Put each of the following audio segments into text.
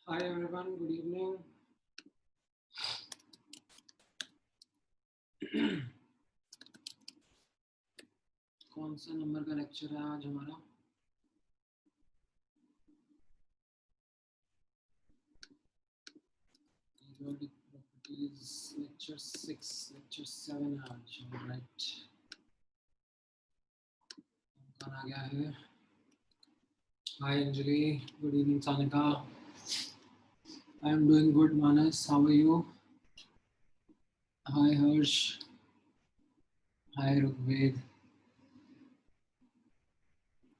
Hi everyone, good evening. कौन सा number का लेक्चर है आज हमारा? Periodic properties lecture 6, lecture 7 है आज. All right. कौन आ गया है? Hi Anjali, good evening Sanika. I am doing good. Manas, how are you? Hi Harsh. Hi Rugved.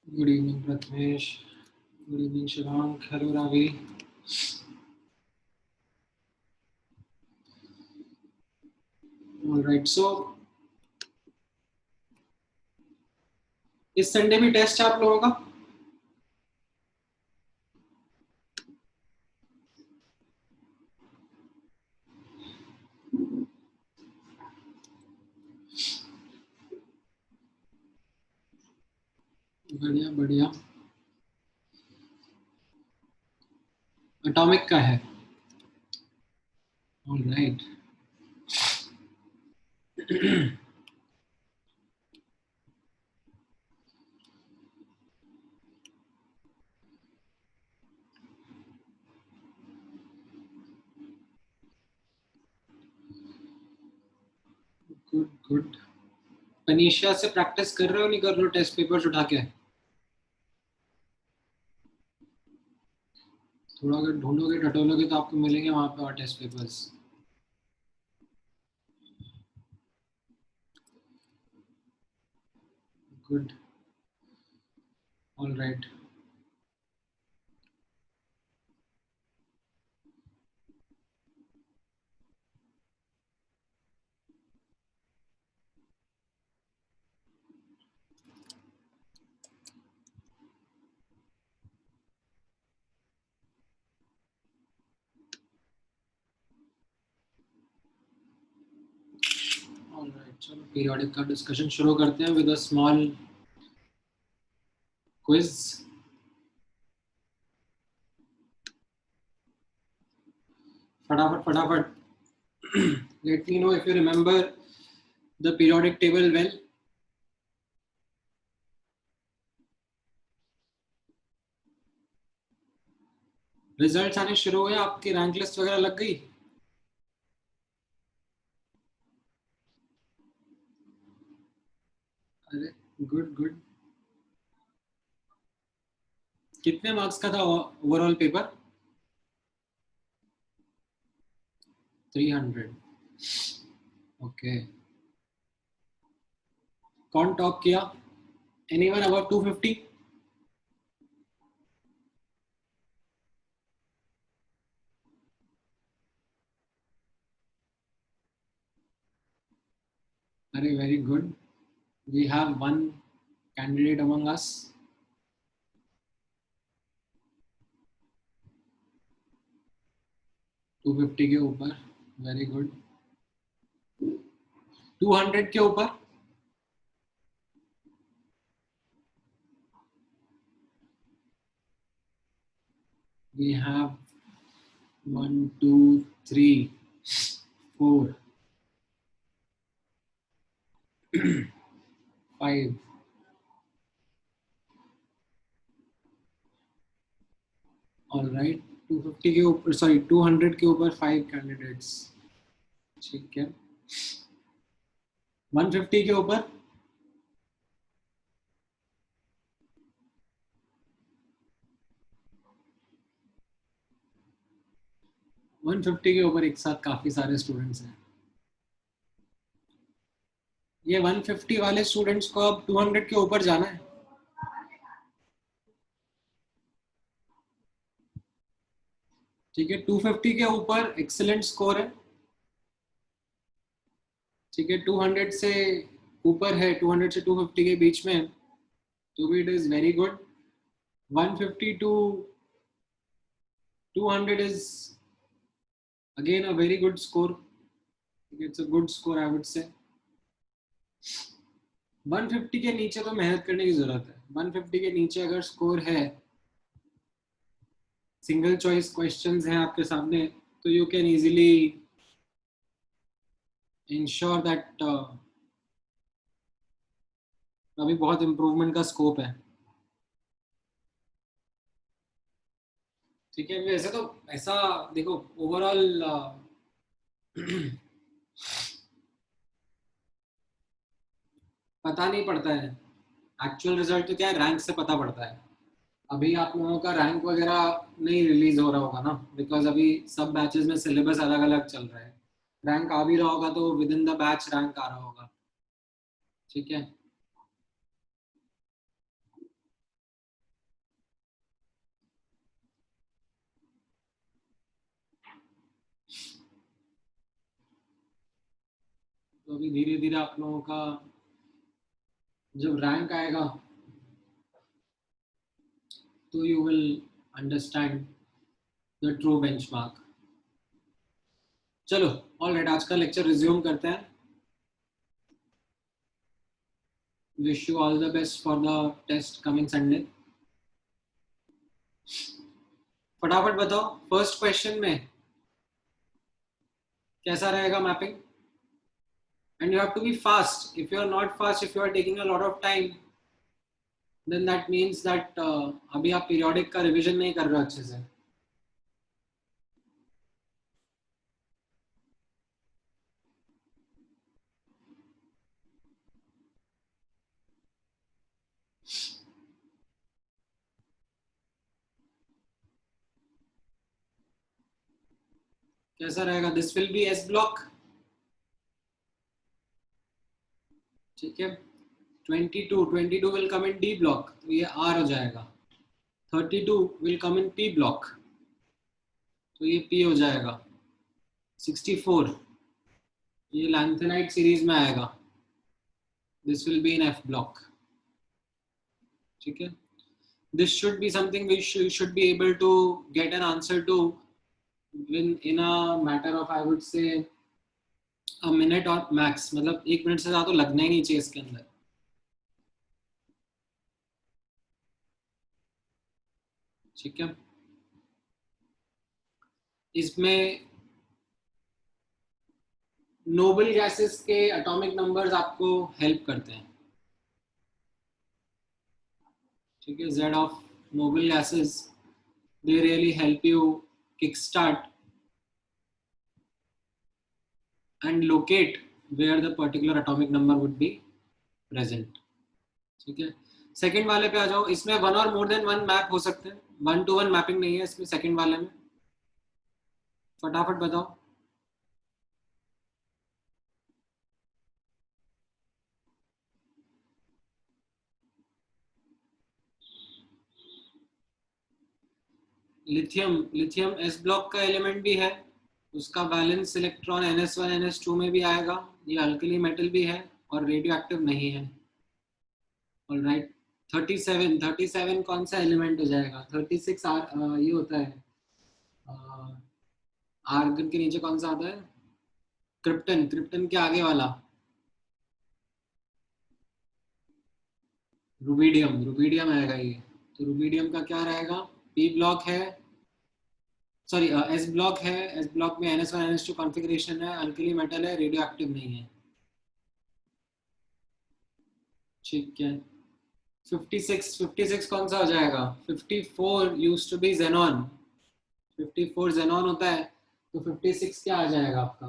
Good evening Pratmesh. Good evening Shivank. Hello Ravi. All right. So इस Sunday भी test है आप लोगों का? बढ़िया बढ़िया. एटॉमिक का है. All right. Good good. Panisha से प्रैक्टिस कर रहे हो नहीं कर रहे हो टेस्ट पेपर्स उठा के? थोड़ा अगर ढूंढोगे टटोलोगे तो आपको मिलेंगे वहां पे और test papers. Good. All right. All right, चलो पीरियोडिक का डिस्कशन शुरू करते हैं विद अ स्मॉल क्विज. फटाफट फटाफट. Let me know if you remember the periodic table well. Results आने शुरू हुए, आपकी रैंक लिस्ट वगैरह लग गई? अरे गुड गुड. कितने मार्क्स का था ओवरऑल पेपर? 300. ओके. कौन टॉप किया? Anyone above 250? अरे very good. We have one candidate among us. 250 के ऊपर. Very good. 200 के ऊपर. We have 1 2 3 4 5. All right. 250 के ऊपर, सॉरी 200 के ऊपर 5 कैंडिडेट्स. ठीक है. 150 के ऊपर. 150 के ऊपर एक साथ काफी सारे स्टूडेंट्स हैं. ये 150 वाले स्टूडेंट्स को अब 200 के ऊपर जाना है. ठीक है. 250 के ऊपर एक्सीलेंट स्कोर है. ठीक है. 200 से ऊपर है, 200 से 250 के बीच में, तो भी it is very good. 150 to 200 is again a very good score. It's a good score, I would say. 150 के नीचे तो मेहनत करने की जरूरत है. 150 के नीचे अगर स्कोर है सिंगल चॉइस क्वेश्चंस हैं आपके सामने, तो you can easily ensure that अभी बहुत इम्प्रूवमेंट का स्कोप है। ठीक है, वैसे तो ऐसा देखो ओवरऑल पता नहीं पड़ता है। एक्चुअल रिजल्ट तो क्या है, रैंक से पता पड़ता है। अभी आप लोगों का रैंक वगैरह नहीं रिलीज हो रहा होगा ना, बिकॉज अभी सब बैचेस में सिलेबस अलग अलग चल रहा है। रैंक आ भी रहा होगा तो within the batch rank आ रहा होगा। ठीक है, तो अभी धीरे धीरे आप लोगों का जब रैंक आएगा तो you will understand the true benchmark. चलो, ऑलराइट, आज का लेक्चर रिज्यूम करते हैं। Wish you all the best for the test coming Sunday. फटाफट बताओ, फर्स्ट क्वेश्चन में कैसा रहेगा mapping? And you have to be fast. If you are not fast, if you are taking a lot of time, then that means that अभी आप periodic का revision नहीं कर रहे हो अच्छे से। कैसा रहेगा? This will B S block. ठीक है, 22 will come in D block, तो ये आर हो जाएगा। 32 will come in P block, तो ये पी हो जाएगा। 64 ये लैंथेनाइट सीरीज में आएगा, this will be in F block. ठीक है, this should be something which you should be able to get an answer to in a matter of, I would say, a minute or max। मतलब 1 minute से ज्यादा तो लगना ही नहीं चाहिए इसके अंदर। ठीक है, इसमें नोबल गैसेस के एटॉमिक नंबर्स आपको हेल्प करते हैं। ठीक है, Z of noble gases, they really help you kick start and locate where the particular atomic number would be present। ठीक है, सेकंड वाले पे आ जाओ। इसमें वन और मोर देन वन मैप हो सकते हैं, 1 to 1 मैपिंग नहीं है इसमें सेकंड वाले में। फटाफट बताओ। लिथियम, लिथियम एस ब्लॉक का एलिमेंट भी है, उसका वैलेंस इलेक्ट्रॉन NS1 NS2 में भी आएगा। ये अल्कली मेटल भी है और रेडियो एक्टिव नहीं है। ऑलराइट, 37 कौन सा एलिमेंट हो जाएगा? 36 ये होता है आर्गन के नीचे कौन सा आता है? क्रिप्टन, क्रिप्टन के आगे वाला रुबिडियम, रुबिडियम आएगा ये। तो रुबिडियम का क्या रहेगा? पी ब्लॉक है, सॉरी एस ब्लॉक है। एस ब्लॉक में NS1 NS2 कॉन्फ़िगरेशन है, अल्कली मेटल है, रेडियो एक्टिव नहीं है। ठीक है, 56 कौन सा हो जाएगा? 54 used to be xenon, 54 xenon होता है, तो 56 क्या आ जाएगा आपका?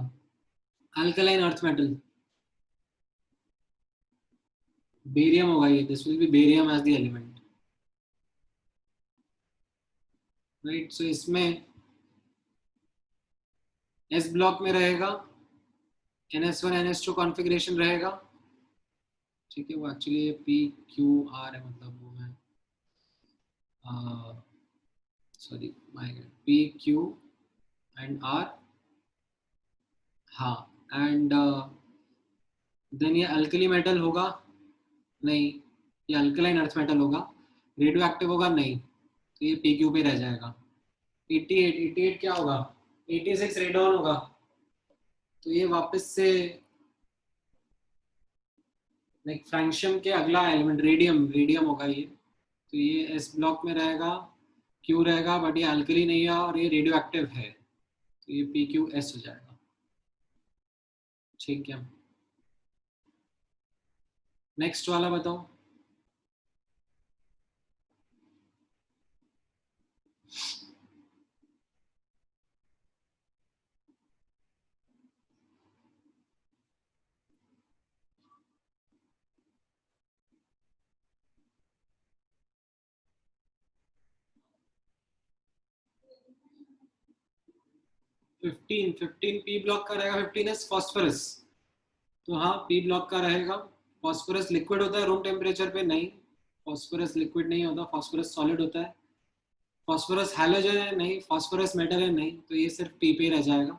अल्कलाइन अर्थ मेटल, बेरियम होगा ये। This will be barium as the element. Right, so इसमें एस ब्लॉक में रहेगा, NS1 NS2 कॉन्फ़िगरेशन रहेगा। ठीक है, वो एक्चुअली PQR है, मतलब वो मैं sorry my PQ and R। हाँ, एंड देन ये अल्कली मेटल होगा नहीं, ये अल्कलाइन अर्थ मेटल होगा। रेडियो एक्टिव होगा नहीं, तो ये PQ पे रह जाएगा। 88 क्या होगा? 86 रेडॉन होगा, तो ये वापस से लाइक फ्रैंक्शियम के अगला एलिमेंट रेडियम, रेडियम होगा ये। तो ये एस ब्लॉक में रहेगा, क्यू रहेगा, बट ये अल्कली नहीं है और ये रेडियो एक्टिव है, तो ये PQS हो जाएगा। ठीक है, नेक्स्ट वाला बताओ। 15 पी ब्लॉक का रहेगा, 15 एस फॉस्फोरस। तो हाँ, पी ब्लॉक का रहेगा। फॉस्फोरस लिक्विड होता है रूम टेम्परेचर पे? नहीं, फॉस्फोरस लिक्विड नहीं होता, फॉस्फोरस सॉलिड होता है। फॉस्फोरस हैलोजन है? नहीं। फॉस्फोरस मेटल है? नहीं। तो ये सिर्फ पी पे रह जाएगा।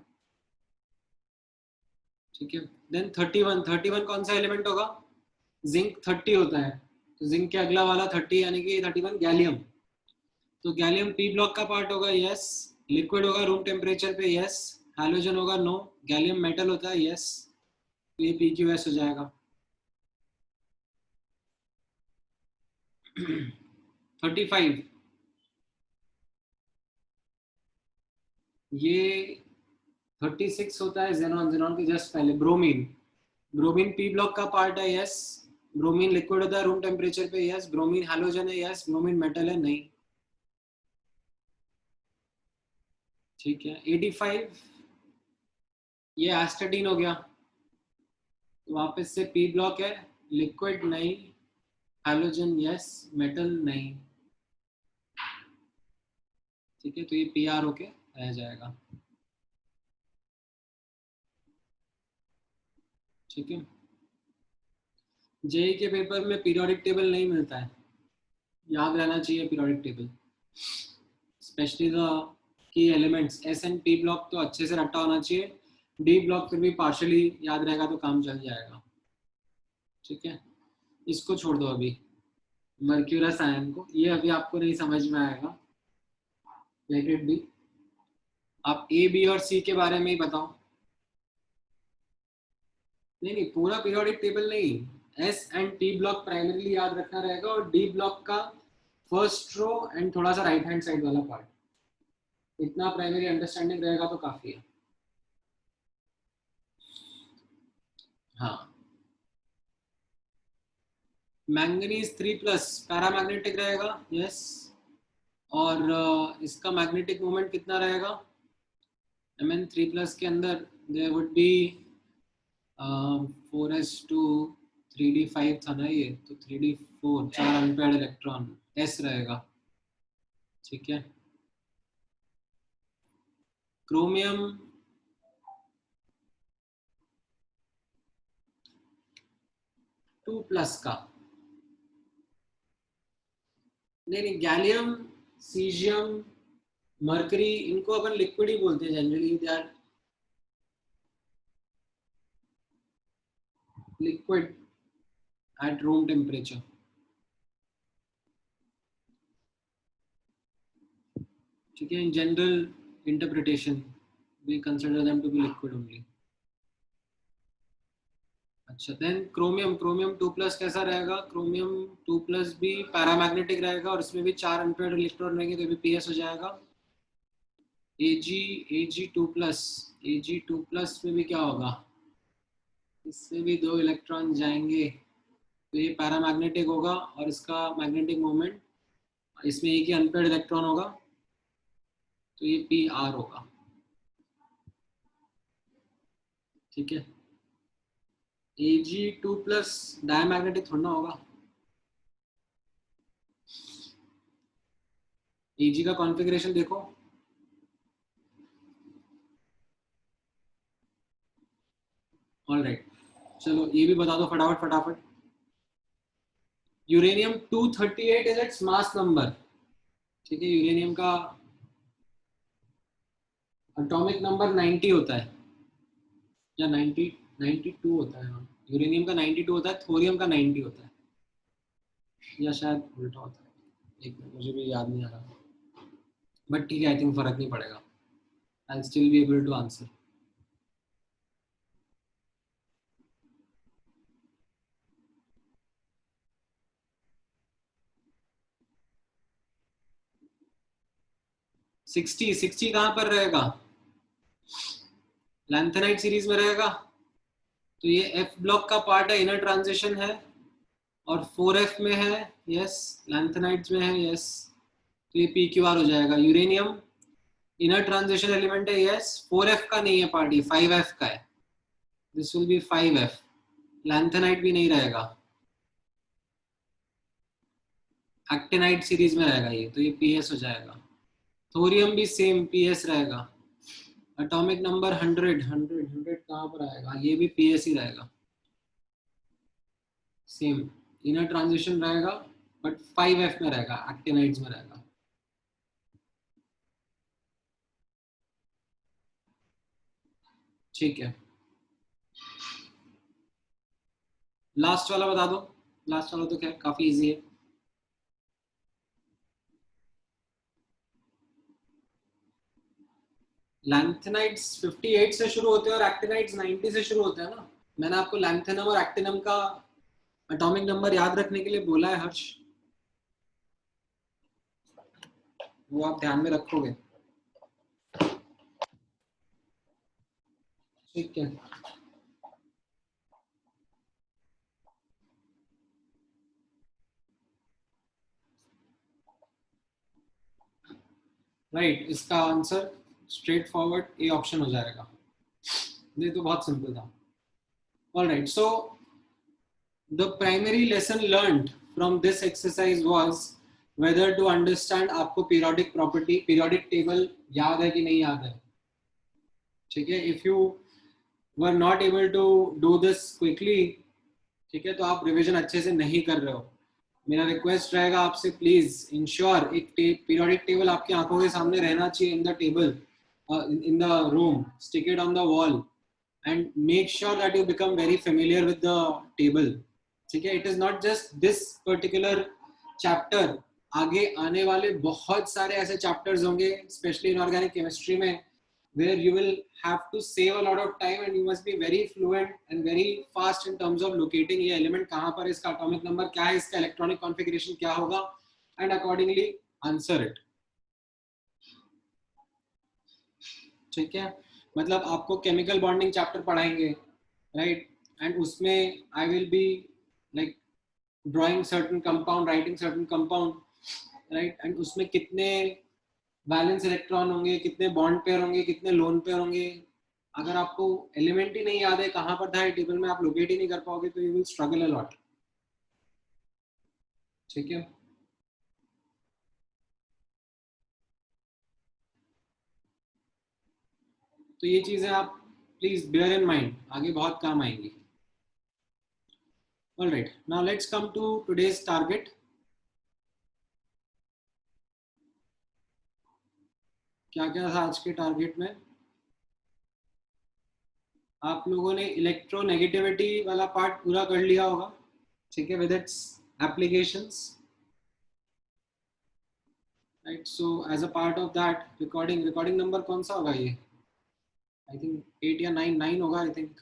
ठीक है, देन 31, 31 कौन सा एलिमेंट होगा? जिंक 30 होता है, तो जिंक के अगला वाला 30 यानी कि 31 गैलियम। तो गैलियम पी ब्लॉक का पार्ट होगा, यस। लिक्विड होगा रूम टेम्परेचर पे, यस। हैलोजन होगा, नो। गैलियम मेटल होता है, यस। तो ये PQS हो जाएगा। 35, ये 36 होता है जेनॉन, जेनॉन के जस्ट पहले ब्रोमीन। ब्रोमीन पी ब्लॉक का पार्ट है, यस। ब्रोमीन लिक्विड होता है रूम टेम्परेचर पे, यस। ब्रोमीन हैलोजन है, यस। ब्रोमीन मेटल है, नहीं। ठीक है, 85, ये एस्टाटीन हो गया। तो वापस से पी ब्लॉक है, लिक्विड नहीं, हैलोजन यस, मेटल नहीं। ठीक है, तो ये PR होके रह जाएगा। ठीक है, JEE के पेपर में पीरियोडिक टेबल नहीं मिलता है, याद रहना चाहिए periodic table, specially the key elements. S and P block तो अच्छे से रट्टा होना चाहिए, D ब्लॉक फिर भी पार्शली याद रहेगा तो काम चल जाएगा। ठीक है, इसको छोड़ दो अभी, मर्क्यूरस आयन को, ये अभी आपको नहीं समझ में आएगा, लेट इट बी। आप A, B और C के बारे में ही बताओ। नहीं नहीं, पूरा पीरियोडिक टेबल नहीं, S and P block primarily याद रखना रहेगा, और D ब्लॉक का फर्स्ट रो एंड थोड़ा सा राइट हैंड साइड वाला पार्ट, इतना प्राइमरी अंडरस्टैंडिंग रहेगा तो काफी है। हाँ, मैंगनीज 3+ पैरामैग्नेटिक रहेगा, यस। और इसका मैग्नेटिक मोमेंट कितना रहेगा? Mn3+ के अंदर there would be 4s2 3d5 था ना ये, तो 3d4, 4 अनपेयर्ड इलेक्ट्रॉन, S रहेगा। ठीक है, क्रोमियम 2+ का, नहीं नहीं, गैलियम, सीजियम, मरकरी, इनको अपन लिक्विड ही बोलते हैं generally, they are liquid at room temperature. ठीक है, in general interpretation we consider them to be liquid only. अच्छा, देन क्रोमियम, क्रोमियम 2+ कैसा रहेगा? क्रोमियम 2+ भी पैरामैग्नेटिक रहेगा, और इसमें भी 4 अनपेयर्ड इलेक्ट्रॉन रहेंगे, तो भी PS हो जाएगा। Ag2+, Ag2+ में भी क्या होगा? इससे भी 2 इलेक्ट्रॉन जाएंगे, तो ये पैरामैग्नेटिक होगा, और इसका मैग्नेटिक मोमेंट, इसमें एक ही अनपेयर्ड इलेक्ट्रॉन होगा, तो ये PR होगा। ठीक है, Ag2+ डायमैग्नेटिक थोड़ा ना होगा। Ag का कॉन्फ़िगरेशन देखो, ऑलराइट, चलो ये भी बता दो फटाफट फटाफट। Uranium 238 is its mass number. ठीक है, यूरेनियम का एटॉमिक नंबर 90 होता है, या 90, 92 होता है। हाँ, यूरेनियम का 92 होता है, थोरियम का 90 होता है, या शायद उल्टा होता है, एक मिनट, मुझे भी याद नहीं आ रहा, बट ठीक है, आई थिंक फर्क नहीं पड़ेगा, I still be able to answer. 60 कहां पर रहेगा? लैंथेनाइड सीरीज में रहेगा। तो ये एफ ब्लॉक का पार्ट है, इनर ट्रांजिशन है, और 4f में है, यस। लैंथेनाइड्स में है, यस। तो ये पी क्यू आर हो जाएगा। यूरेनियम इनर ट्रांजिशन एलिमेंट है, यस। 4f का नहीं है पार्ट, ये 5f का है। This will B 5f। Lanthanide भी नहीं रहेगा, एक्टिनाइड सीरीज में रहेगा ये, तो ये पीएस हो जाएगा। थोरियम भी सेम पीएस रहेगा। एटॉमिक नंबर 100 कहां पर आएगा? ये भी पीएस ही रहेगा, सेम। इनर ट्रांजिशन रहेगा बट 5f में रहेगा, एक्टिनाइड्स में रहेगा। ठीक है, लास्ट वाला बता दो। लास्ट वाला तो खैर काफी इजी है। लैंथेनाइड्स 58 से शुरू होते हैं और एक्टिनाइड्स 90 से शुरू होते हैं ना। मैंने आपको लैंथेनम और एक्टिनम का एटॉमिक नंबर याद रखने के लिए बोला है, हर्ष। वो आप ध्यान में रखोगे, ठीक है। राइट, इसका answer straightforward A option हो जाएगा। ये तो बहुत सिंपल था। Alright, so the primary lesson learned from this exercise was whether to understand. आपको पीरियोडिक प्रॉपर्टी, पीरियोडिक टेबल याद है कि नहीं याद है? ठीक है, if you were not able to do this quickly, ठीक है, तो आप रिवीजन अच्छे से नहीं कर रहे हो। मेरा रिक्वेस्ट रहेगा आपसे, प्लीज इंश्योर एक पीरियोडिक टेबल आपकी आंखों के सामने रहना चाहिए in the table, in the room, stick it on the wall and make sure that you become very familiar with the table. ठीक है, it is not just this particular chapter, आगे आने वाले बहुत सारे ऐसे chapters होंगे, especially in organic chemistry में, where you will have to save a lot of time and you must be very fluent and very fast in terms of locating ये element कहाँ पर, इसका atomic number क्या है, इसका electronic configuration क्या होगा, and accordingly answer it. ठीक है, मतलब आपको केमिकल बॉन्डिंग चैप्टर पढ़ाएंगे, राइट, एंड उसमें I will be like drawing certain compound, writing certain compound, right, and उसमें कितने वैलेंस इलेक्ट्रॉन होंगे, कितने बॉन्ड पेयर होंगे, कितने लोन पेयर होंगे, अगर आपको एलिमेंट ही नहीं याद है कहां पर था टेबल में, आप लोकेट ही नहीं कर पाओगे, तो you will struggle a lot. ठीक है, तो ये चीजें आप प्लीज बेयर इन माइंड, आगे बहुत काम आएंगी। All right, now let's come to today's target. क्या क्या था आज के टारगेट में? आप लोगों ने इलेक्ट्रोनेगेटिविटी वाला पार्ट पूरा कर लिया होगा, ठीक है, with its applications, right. So as a part of that, recording number कौन सा होगा ये? आई थिंक 8 या 9 होगा, आई थिंक।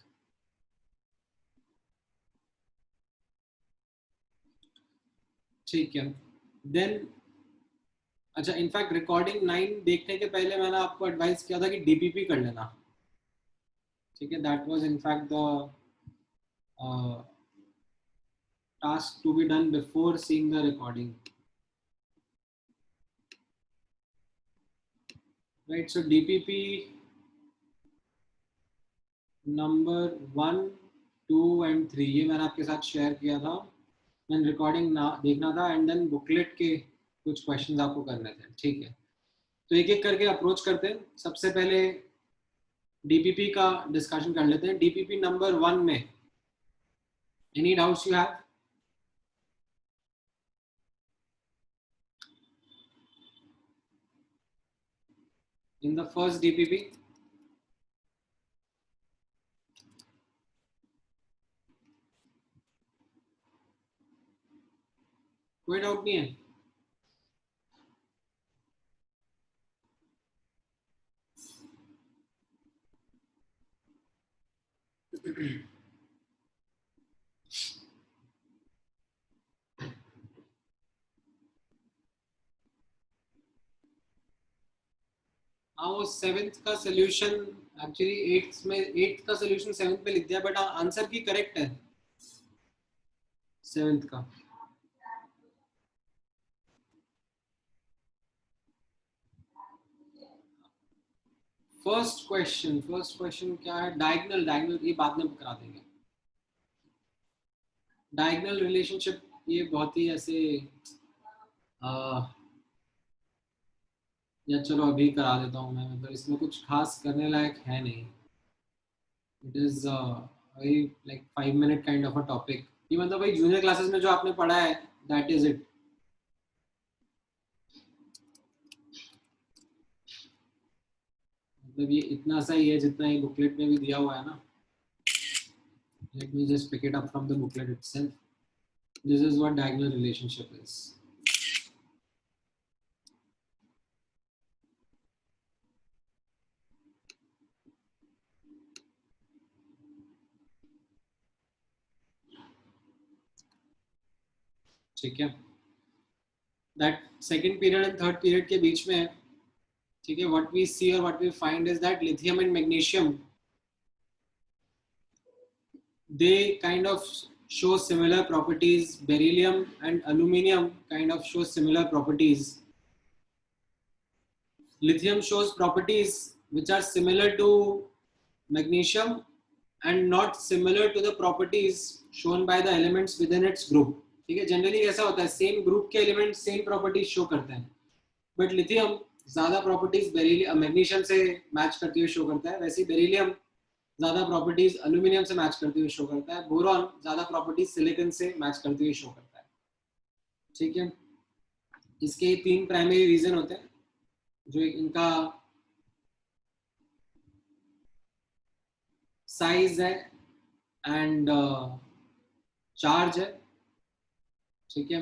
ठीक है, देन अच्छा, इनफैक्ट रिकॉर्डिंग 9 देखने के पहले मैंने आपको एडवाइस किया था कि डीपीपी कर लेना, ठीक है। That was in fact the task to be done before seeing the recording, right? So DPP number 1, 2 and 3 ये मैंने आपके साथ शेयर किया था, देन रिकॉर्डिंग ना देखना था, एंड देन बुकलेट के कुछ क्वेश्चंस आपको करने थे, ठीक है। तो एक एक करके अप्रोच करते हैं। सबसे पहले डीपीपी का डिस्कशन कर लेते हैं। डीपीपी नंबर 1 में any doubts you have? In the first DPP कोई डाउट नहीं है? हाँ वो सेवेंथ का सोल्यूशन एक्चुअली एट्थ का सोल्यूशन सेवेंथ पे लिख दिया, बट आंसर की करेक्ट है सेवेंथ का। फर्स्ट क्वेश्चन क्या है? डायगोनल, ये बाद में करा देंगे। डायगोनल रिलेशनशिप ये बहुत ही ऐसे या चलो अभी करा देता हूँ मैं, मतलब इसमें कुछ खास करने लायक है नहीं। It is very like 5 minute kind of a topic. ये मतलब भाई जूनियर क्लासेस में जो आपने पढ़ा है दैट इज इट। मतलब ये इतना सा ही है जितना ये बुकलेट में भी दिया हुआ है ना। Let me just pick it up from the booklet itself. This is what diagonal relationship is. ठीक है, that second period and third period के बीच में, ठीक है, व्हाट वी सी और what we find is that lithium and magnesium they kind of show similar properties. Beryllium and aluminium kind of show similar properties. Lithium shows properties which are similar to magnesium and not similar to the properties shown by the elements within its group. ठीक है, generally ऐसा होता है same group के element same properties show करते हैं, but lithium ज्यादा properties beryllium magnesium से मैच करते हुए शो करता है, वैसे बेरिलियम ज्यादा प्रॉपर्टीज एल्यूमिनियम से मैच करते हुए शो करता है, बोरॉन ज्यादा प्रॉपर्टीज सिलिकॉन से मैच करते हुए शो करता है। ठीक है, इसके 3 प्राइमरी रीजन होते हैं, जो इनका साइज है एंड चार्ज है। ठीक है,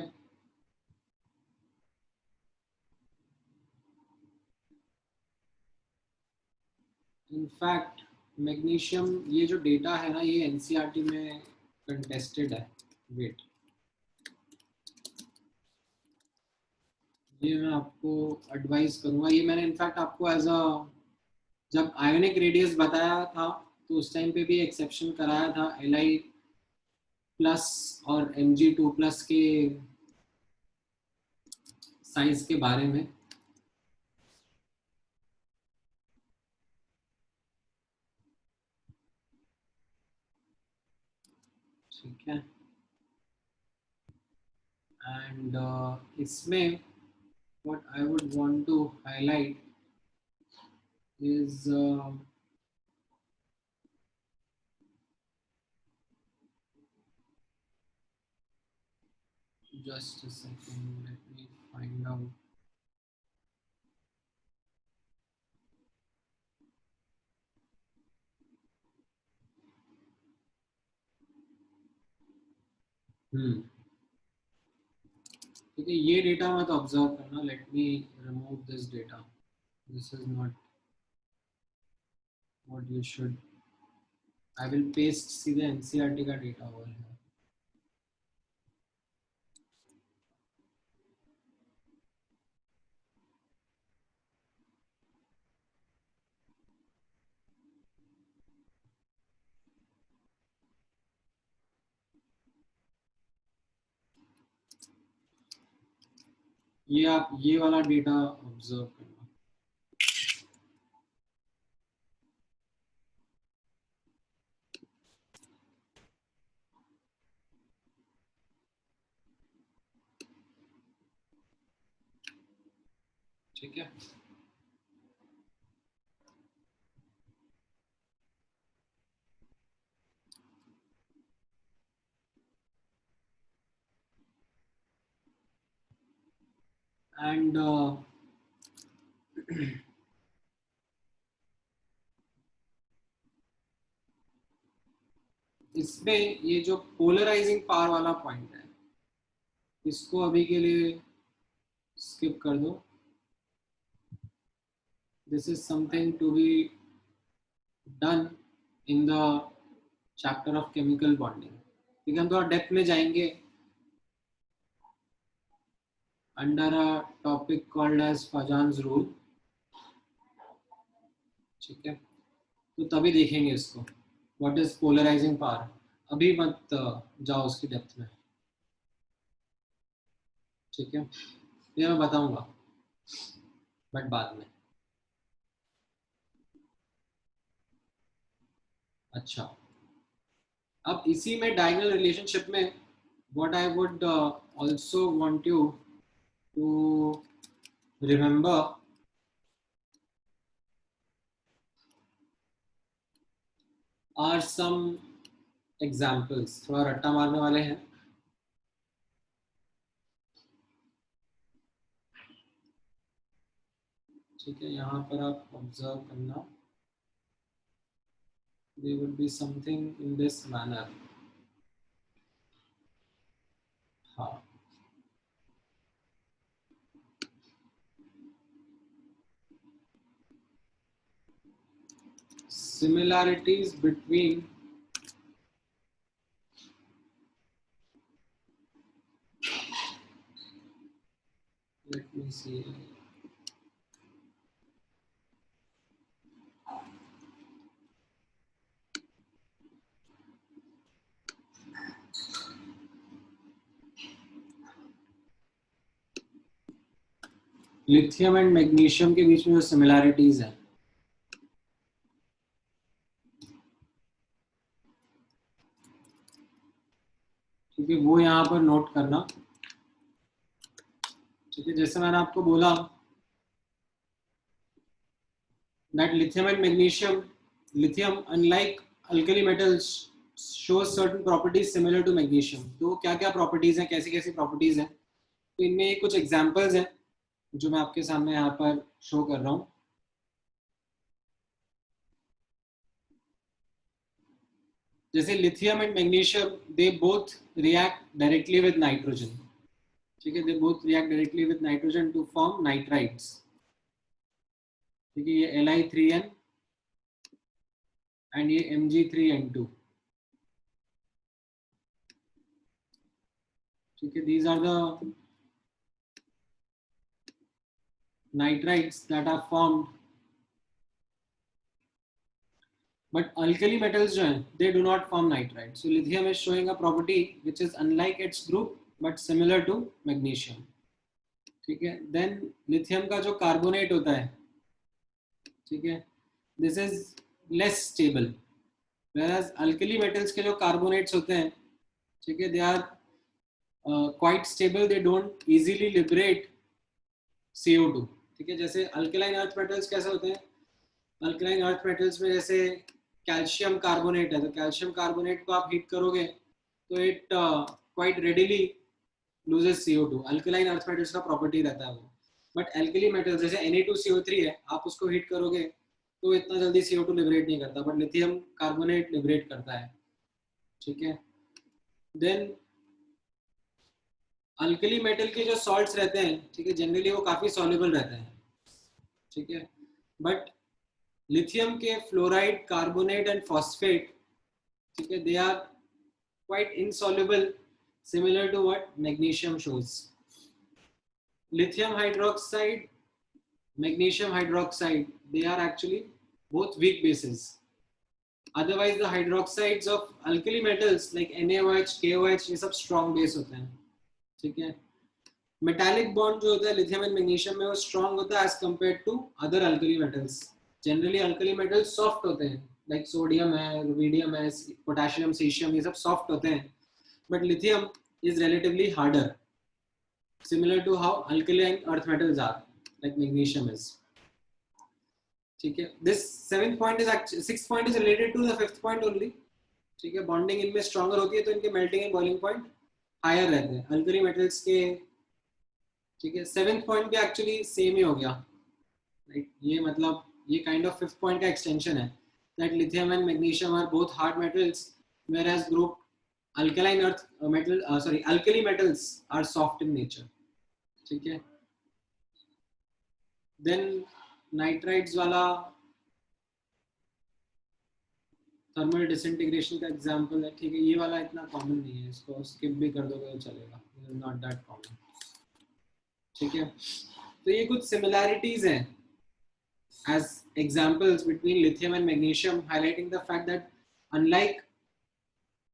इनफैक्ट मैग्नीशियम ये जो डेटा है ना ये एनसीईआरटी में कंटेस्टेड है। वेट, ये मैं आपको एडवाइस करूंगा, ये मैंने इनफैक्ट आपको एज अ जब आयोनिक रेडियस बताया था तो उस टाइम पे भी एक्सेप्शन कराया था Li प्लस और Mg2+ के साइज के बारे में। ठीक है, एंड इसमें what I would want to highlight is just a second, let me find out. ठीक है, ये डेटा मत ऑब्जर्व करना, let me remove this data, this is not what you should. I will paste सीधे NCERT का data over है। ये आप ये वाला डेटा ऑब्जर्व करना। ठीक है, एंड इसमें ये जो पोलराइजिंग पावर वाला पॉइंट है इसको अभी के लिए स्किप कर दो। This is something to be done in the chapter of chemical bonding. ठीक है, हम थोड़ा डेप्थ में जाएंगे under a topic called as Fajans rule. ठीक है, तो तभी देखेंगे इसको, व्हाट इज पोलराइजिंग पावर। अभी मत जाओ उसकी डेप्थ में, ठीक है, ये मैं बताऊंगा बट बाद में। अच्छा, अब इसी में डायगोनल रिलेशनशिप में what I would also want you to remember are some examples। थोड़ा रट्टा मारने वाले हैं। ठीक है, यहाँ पर आप ऑब्जर्व करना, there would be something in this manner। हाँ, similarities between let me see, lithium and magnesium के बीच में जो सिमिलैरिटीज है, ठीक है, वो यहाँ पर नोट करना। ठीक है, जैसे मैंने आपको बोला that lithium and magnesium, lithium unlike alkali metals shows certain properties similar to magnesium। तो क्या क्या प्रॉपर्टीज हैं, कैसी कैसी प्रॉपर्टीज हैं, तो इनमें कुछ एग्जांपल्स हैं जो मैं आपके सामने यहाँ पर शो कर रहा हूँ। जैसे lithium and magnesium, they both react directly with nitrogen. ठीक है, they both react directly with nitrogen to form nitrides. ठीक है, ये Li3n एंड ये Mg3n2। ठीक है, these are the nitrides that are formed, but alkali metals जो हैं, they do not form nitride। So lithium is showing a property which is unlike its group but similar to magnesium। ठीक है, then lithium का जो carbonate होता है, ठीक है, this is less stable, whereas alkali metals के जो कार्बोनेट्स होते हैं, ठीक है, they are quite stable, they don't easily liberate CO2। ठीक है, जैसे अल्कलाइन अर्थ मेटल्स कैसे होते हैं, अल्कलाइन अर्थ मेटल्स में जैसे कैल्शियम कार्बोनेट है, तो कैल्शियम कार्बोनेट को आप हीट करोगे तो it quite readily loses CO2। Alkaline earth metals का प्रॉपर्टी रहता है वो। बट एल्कली मेटल्स जैसे Na2CO3 है, आप उसको हीट करोगे तो इतना जल्दी CO2 लिबरेट नहीं करता, बट लिथियम कार्बोनेट लिबरेट करता है। ठीक है, देन अल्कली मेटल के जो सॉल्ट्स रहते हैं, ठीक है, जनरली वो काफी सॉल्युबल रहते हैं। ठीक है, बट लिथियम के फ्लोराइड, कार्बोनेट एंड फॉस्फेट, ठीक है, they are quite insoluble, similar to what magnesium shows. Lithium hydroxide, magnesium hydroxide, they are actually both weak bases। Otherwise the hydroxides of alkali metals like NaOH, KOH, ये सब strong base होते हैं। ठीक है, metallic bond जो होता है lithium and magnesium में, वो strong होता है as compared to other alkali metals। Generally alkali metals soft होते हैं, like sodium है, rubidium है, potassium, cesium, ये सब soft होते हैं, but lithium is relatively harder, similar to how alkaline earth metals are, like magnesium is। ठीक है, this seventh point is actually, sixth point is related to the fifth point only. ठीक है, bonding इनमें stronger होती है तो इनके melting and boiling point higher रहते हैं अल्कली मेटल्स के। ठीक है, सेवेंथ पॉइंट भी एक्चुअली सेम ही हो गया, राइट। ये मतलब ये काइंड ऑफ फिफ्थ पॉइंट का एक्सटेंशन है, that lithium and magnesium are both hard metals, whereas group alkaline earth metal alkali metals are soft in nature। ठीक है, देन नाइट्राइड्स वाला थर्मल डिसइंटीग्रेशन का एग्जांपल है। ठीक है, ये वाला इतना कॉमन नहीं है, इसको स्किप भी कर दोगे तो चलेगा, नॉट दैट कॉमन। ठीक है, तो ये कुछ सिमिलैरिटीज हैं as examples between lithium and magnesium, highlighting the fact that unlike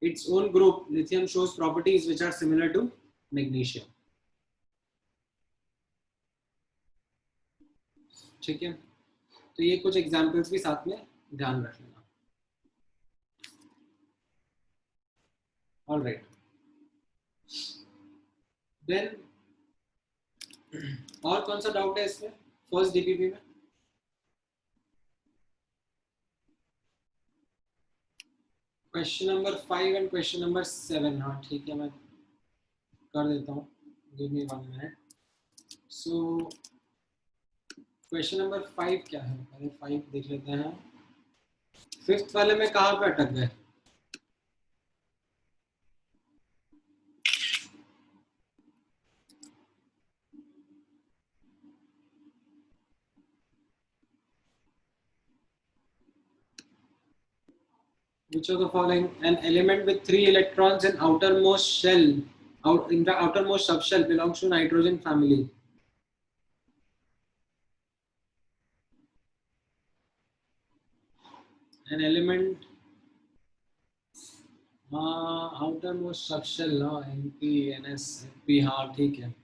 its own group, lithium shows properties which are similar to magnesium. ठीक है, तो ये कुछ एग्जांपल्स भी साथ में ध्यान रख लेना. All right. Then और कौन सा डाउट है इसमें फर्स्ट डीपीपी में? Question number 5 and question number 7. हाँ ठीक है, मैं कर देता हूँ. Give me 1 minute. So question number 5 क्या है? पहले 5 देख लेते हैं. फिफ्थ वाले में कहाँ पे अटक गए? Which of the following an element with 3 electrons in outermost shell, in the outermost subshell belongs to nitrogen family? An element outermost subshell, no, NP, NS, FP, हाँ ठीक है.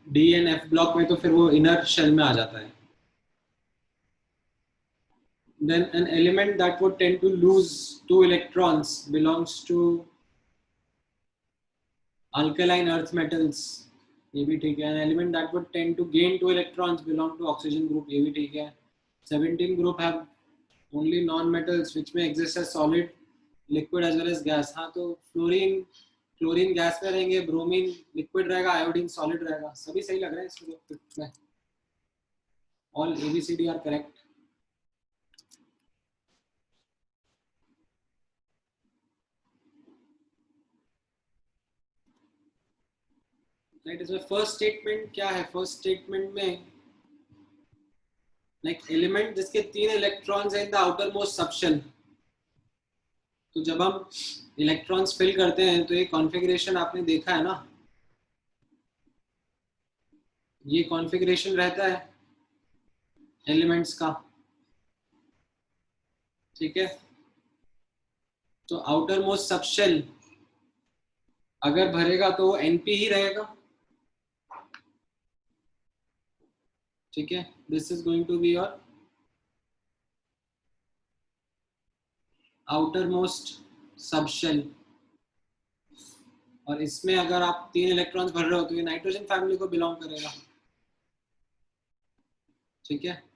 D and F ब्लॉक में तो फिर वो inner shell में आ जाता है. Then an element that would tend to lose 2 electrons belongs to alkaline earth metals. ये भी ठीक है. An element that would tend to gain 2 electrons belong to oxygen group. ये भी ठीक है. 17 group have only non-metals which may exist as solid, liquid as well as gas. हाँ तो क्लोरीन गैस में रहेंगे, ब्रोमीन लिक्विड रहेगा, आयोडीन सॉलिड रहेगा. सभी सही लग रहा है इसमें. All ABCD are correct. Right. इसमें फर्स्ट स्टेटमेंट क्या है? फर्स्ट स्टेटमेंट में लाइक एलिमेंट जिसके 3 इलेक्ट्रॉन्स हैं in the outermost subshell. तो जब हम इलेक्ट्रॉन्स फिल करते हैं तो ये कॉन्फ़िगरेशन आपने देखा है ना, ये कॉन्फ़िगरेशन रहता है एलिमेंट्स का. ठीक है, तो आउटर मोस्ट सबशेल अगर भरेगा तो NP ही रहेगा. ठीक है, this is going to be your outermost subshell. और इसमें अगर आप 3 इलेक्ट्रॉन्स भर रहे हो तो ये नाइट्रोजन फैमिली को बिलोंग करेगा. ठीक है,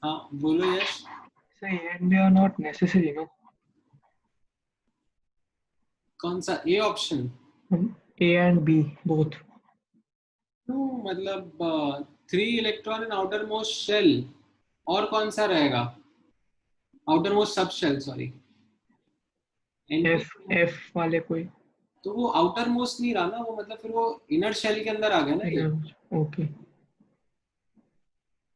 हाँ बोलो यश. So A and B are not necessary, no? कौन सा a option? A and B both. मतलब 3 electron in outermost shell. और कौन सा रहेगा? Outermost subshell, sorry. F वाले कोई. तो वो आउटर मोस्ट नहीं रहा ना, वो मतलब फिर वो इनर शेल के अंदर आ गया ना ये. Okay.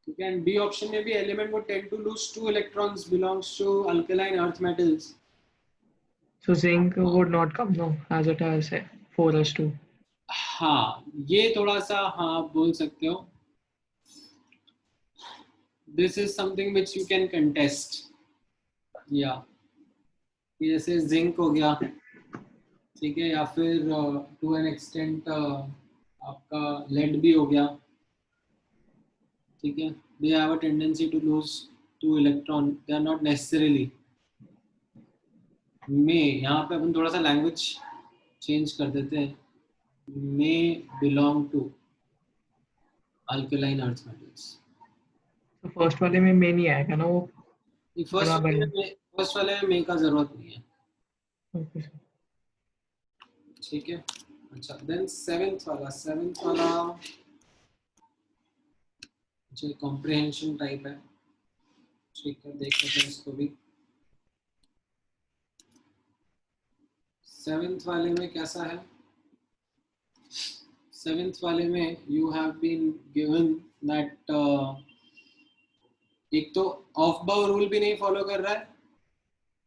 ठीक है, एंड बी ऑप्शन में भी element would tend to lose 2 electrons belongs to alkaline earth metals. So zinc would not come, no, as it has 4s2. हाँ ये थोड़ा सा हाँ बोल सकते हो. This is something which you can contest. या जैसे जिंक हो गया, ठीक है, या फिर टू एन एक्सटेंट आपका लेड भी हो गया. ठीक है, they have a tendency to lose 2 electron. They are not necessarily. में यहाँ पे अपन थोड़ा सा लैंग्वेज चेंज कर देते हैं. may belong to alkaline earth metals. तो फर्स्ट वाले में नहीं आएगा ना वो. फर्स्ट वाले में मे का जरूरत नहीं है. Okay, ठीक है. अच्छा, देन सेवेंथ वाला जो कॉम्प्रिहेंशन टाइप है. ठीक है, देख लेते हैं इसको भी. सेवेंथ वाले में कैसा है? 7th वाले में you have been given that एक तो ऑफ बाउ रूल भी नहीं फॉलो कर रहा है,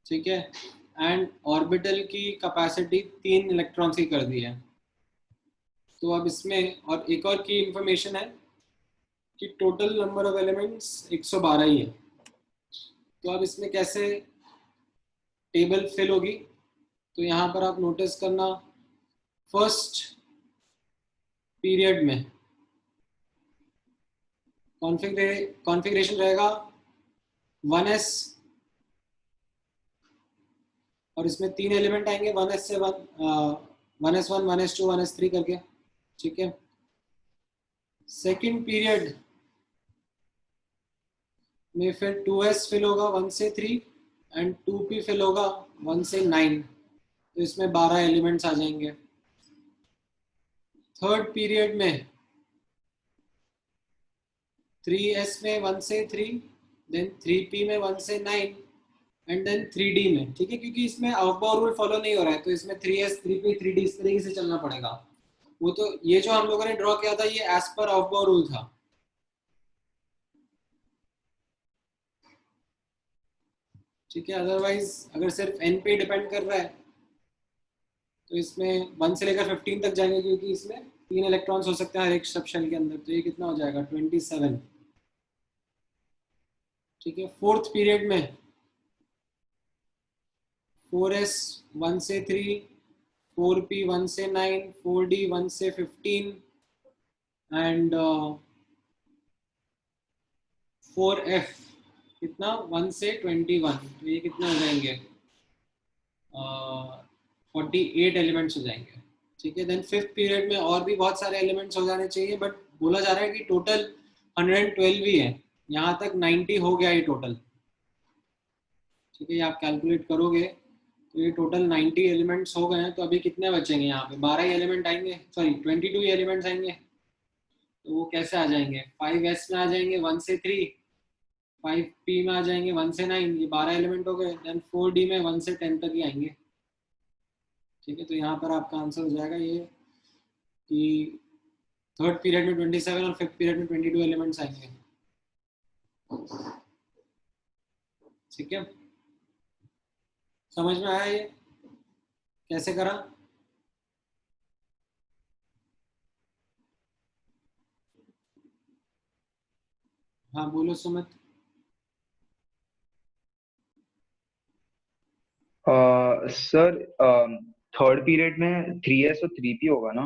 ठीक है, एंड ऑर्बिटल की कैपेसिटी 3 इलेक्ट्रॉन्स की कर दी है। तो अब इसमें और एक और की इंफॉर्मेशन है कि टोटल नंबर ऑफ एलिमेंट्स 112 ही है। तो अब इसमें कैसे टेबल फिल होगी, तो यहाँ पर आप नोटिस करना फर्स्ट पीरियड में कॉन्फ़िगरेशन रहेगा 1s और इसमें 3 एलिमेंट आएंगे 1s से 1s1 1s2 1s3 करके, ठीक है। सेकंड पीरियड में फिर 2s फिल होगा 1 से 3 एंड 2p फिल होगा 1 से 9, तो इसमें 12 एलिमेंट्स आ जाएंगे। थर्ड पीरियड में 3s में 1 से 3, देन 3p में 1 से 9 एंड देन 3d में, ठीक है, क्योंकि इसमें ऑफ बाउ रूल फॉलो नहीं हो रहा है तो इसमें 3s 3p 3d इस तरीके से चलना पड़ेगा। वो तो ये जो हम लोगों ने ड्रॉ किया था ये एज पर ऑफ बाउ रूल था, ठीक है। अदरवाइज अगर सिर्फ n पे डिपेंड कर रहा है तो इसमें 1 से लेकर 15 तक जाएंगे, क्योंकि इसमें 3 इलेक्ट्रॉन्स हो सकते हैं हर एक सब शेल के अंदर, तो ये कितना हो जाएगा 27, ठीक है। फोर्थ पीरियड में 4s 1 से 3, 4p 1 से 9, 4d 1 से 15 एंड 4f कितना 1 से 21, तो ये कितने हो जाएंगे 48 एलिमेंट्स हो जाएंगे, ठीक है। देन फिफ्थ पीरियड में और भी बहुत सारे एलिमेंट्स हो जाने चाहिए, बट बोला जा रहा है कि टोटल 112 ही है, यहाँ तक 90 हो गया ये टोटल, ठीक है। ये आप कैलकुलेट करोगे तो ये टोटल 90 एलिमेंट्स हो गए हैं। तो अभी कितने बचेंगे, यहाँ पे 12 ही एलिमेंट आएंगे, सॉरी 22 एलिमेंट्स आएंगे। तो वो कैसे आ जाएंगे, 5s में आ जाएंगे 1 से 3, 5p में आ जाएंगे 1 से 9, ये 12 एलिमेंट हो गए। देन 4d में 1 से 10 तक ही आएंगे, ठीक है। तो यहाँ पर आपका आंसर हो जाएगा ये कि थर्ड पीरियड में 27 और फिफ्थ पीरियड में 22 एलिमेंट्स आएंगे, ठीक है। समझ में आया ये कैसे करा? हाँ बोलो सुमित। सर थर्ड पीरियड में 3s और 3p होगा ना?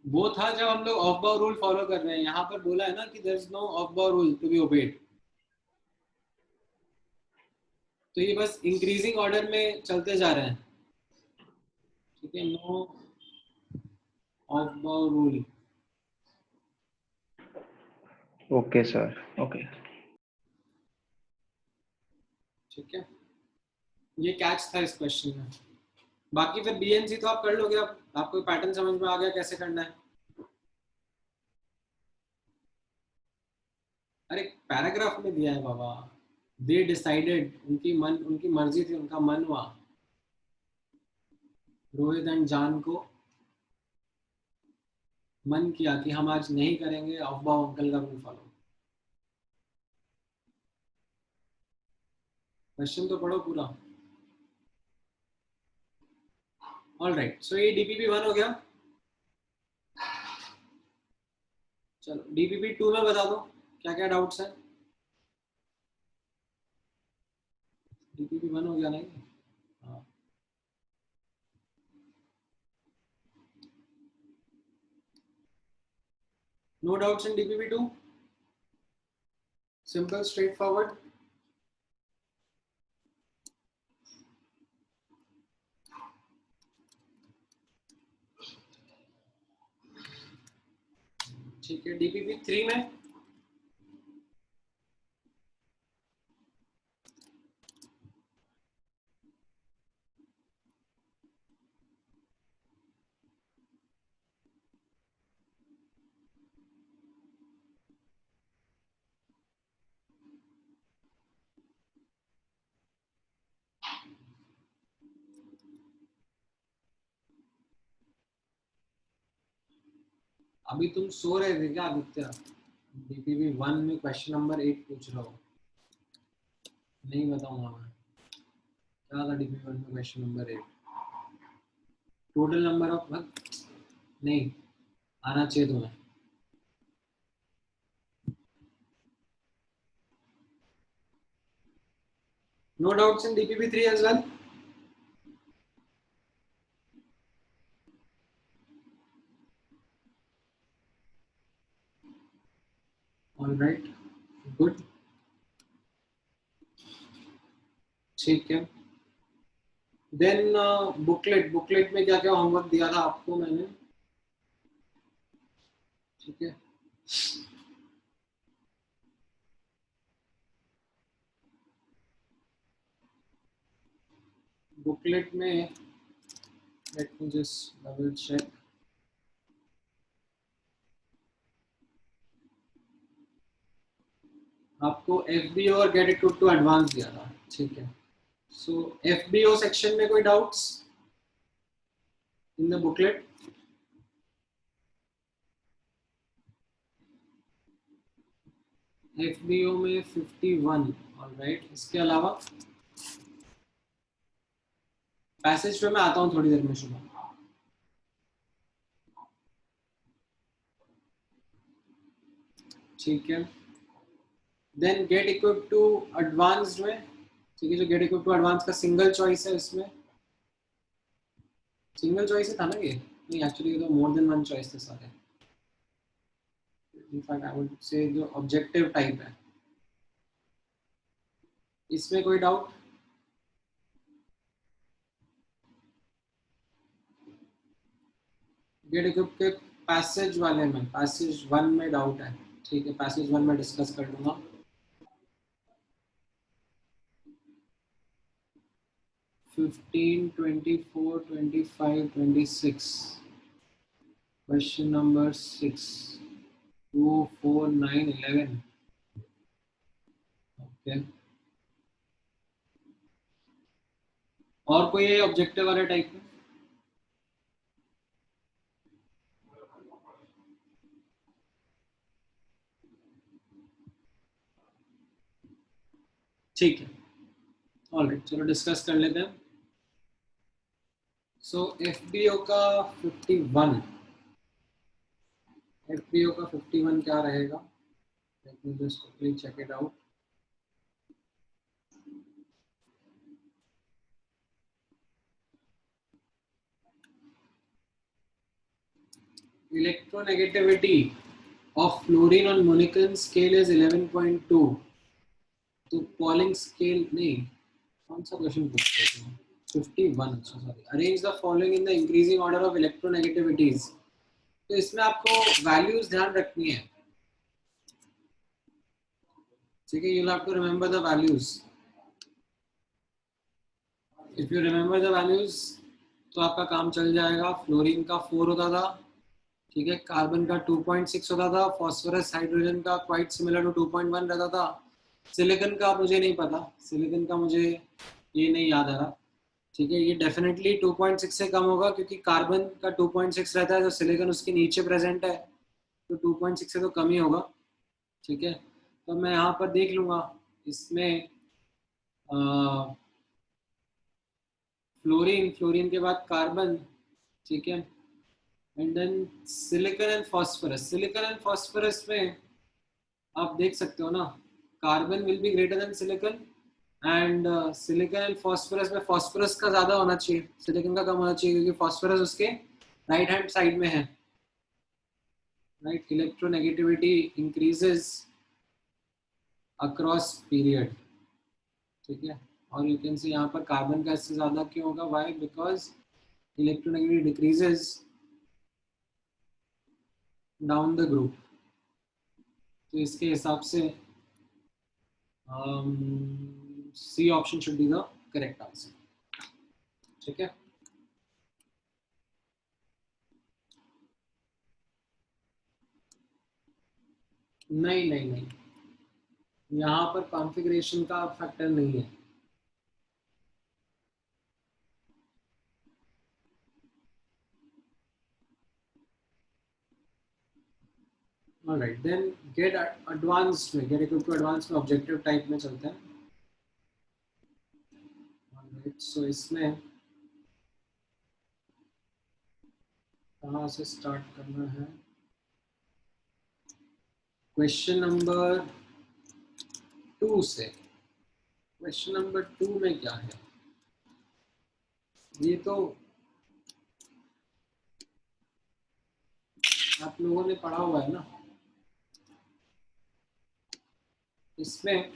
वो था जब हम लोग ऑफ बाउ रूल फॉलो कर रहे हैं, यहाँ पर बोला है ना कि देयर इज नो ऑफ बाउ रूल टू बी ओबेड, तो ये बस इंक्रीजिंग ऑर्डर में चलते जा रहे हैं, ठीक है। नो ऑफ बाउ रूल, ओके सर, ओके। ठीक है। ये कैच था इस क्वेश्चन में। बाकी फिर बीएनसी तो आप कर लोगे, अब आपको पैटर्न समझ में आ गया कैसे करना है। अरे पैराग्राफ में दिया है बाबा, दे डिसाइडेड, उनकी मर्जी थी, उनका मन हुआ, रोहित एंड जान को मन किया कि हम आज नहीं करेंगे ऑफ बाउ अंकल का रूल फॉलो। क्वेश्चन तो पढ़ो पूरा। ऑल राइट, सो ये डीपीपी 1 हो गया। चलो डीपीपी 2 में बता दो क्या क्या डाउट्स हैं। डीपीपी 1 हो गया नहीं? हाँ। No doubts in DPP 2, simple straightforward. ठीक है, डीपीपी 3 में अभी तुम सो रहे थे क्या आदित्य? डीपीवी 1 में क्वेश्चन नंबर 8 पूछ रहा हूँ। नहीं बताऊंगा मैं क्या था डीपीवी 1 में question number 8। Total number of नहीं आना चाहिए तुम्हें। No doubts in DPP3 as well? All right, good. ठीक है। देन बुकलेट में क्या क्या होमवर्क दिया था आपको मैंने? ठीक है। बुकलेट में let me just double check. आपको एफबीओ और गेट इक्विप्ड टू एडवांस दिया था। ठीक है। सो एफबीओ सेक्शन में कोई doubts in the booklet? FBO में 51। ऑलराइट, इसके अलावा पैसेज पे मैं आता हूँ थोड़ी देर में शुभ। ठीक है। Then get equipped to advanced में, ठीक है, जो गेट इक्विप्ड टू एडवांस का सिंगल चॉइस है, इसमें सिंगल चॉइस था ना ये? नहीं, एक्चुअली ये तो मोर देन वन चॉइस थे सारे। इनफैक्ट आई वुड से जो ऑब्जेक्टिव टाइप है, इसमें कोई डाउट? गेट इक्विप्ड के पैसेज वाले में, पैसेज 1 में डाउट है। ठीक है, पैसेज 1 में डिस्कस कर लूंगा। Fifteen, 24, 25, 26, question number 6, 2, 4, 9, 11। ओके, और कोई है ऑब्जेक्टिव वाले टाइप में? ठीक है, ऑलराइट, चलो डिस्कस कर लेते हैं। सो एफबीओ का 51, एफबीओ का 51 क्या रहेगा? Let me just quickly check it out. Electronegativity of fluorine on Mulliken scale is 11.2, तो पॉलिंग स्केल नहीं, कौन सा क्वेश्चन पूछते हैं? 51, अच्छा sorry. Arrange the following in the increasing order of electronegativities. तो इसमें आपको वैल्यूज ध्यान रखनी है। ठीक है, you'll have to remember the values. If you remember the values तो आपका काम चल जाएगा। फ्लोरीन का 4 होता था, ठीक है, कार्बन का 2.6 होता था, फॉस्फोरस हाइड्रोजन का क्वाइट सिमिलर टू 2.1 रहता था। सिलिकॉन का मुझे नहीं पता, सिलिकॉन का मुझे ये नहीं याद आ रहा। ठीक है, ये डेफिनेटली 2.6 से कम होगा क्योंकि कार्बन का 2.6 रहता है, तो सिलिकॉन उसके नीचे प्रेजेंट है, तो 2.6 से तो कम ही होगा। ठीक है, तो मैं यहाँ पर देख लूंगा इसमें फ्लोरीन के बाद कार्बन, ठीक है, and then silicon and phosphorus. Silicon and phosphorus में आप देख सकते हो ना, carbon will be greater than silicon, and silicon and phosphorus में फास्फोरस का ज्यादा होना चाहिए, सिलिकॉन का कम होना चाहिए, क्योंकि फास्फोरस उसके राइट हैंड साइड में है। Right, electronegativity increases across period. ठीक है, और यू कैन सी यहाँ पर कार्बन का इससे ज्यादा क्यों होगा? Why? Because electronegativity decreases down the group. तो इसके हिसाब से C option should be the correct answer. ठीक है, नहीं नहीं नहीं, यहाँ पर कॉन्फ़िगरेशन का फैक्टर नहीं है। ऑलराइट, देन गेट एडवांस्ड में, गेट इक्विप टू एडवांस में ऑब्जेक्टिव टाइप में चलते हैं। ऑलराइट, सो इसमें कहाँ से स्टार्ट करना है? क्वेश्चन नंबर 2 से। क्वेश्चन नंबर 2 में क्या है? ये तो आप लोगों ने पढ़ा हुआ है ना। इसमें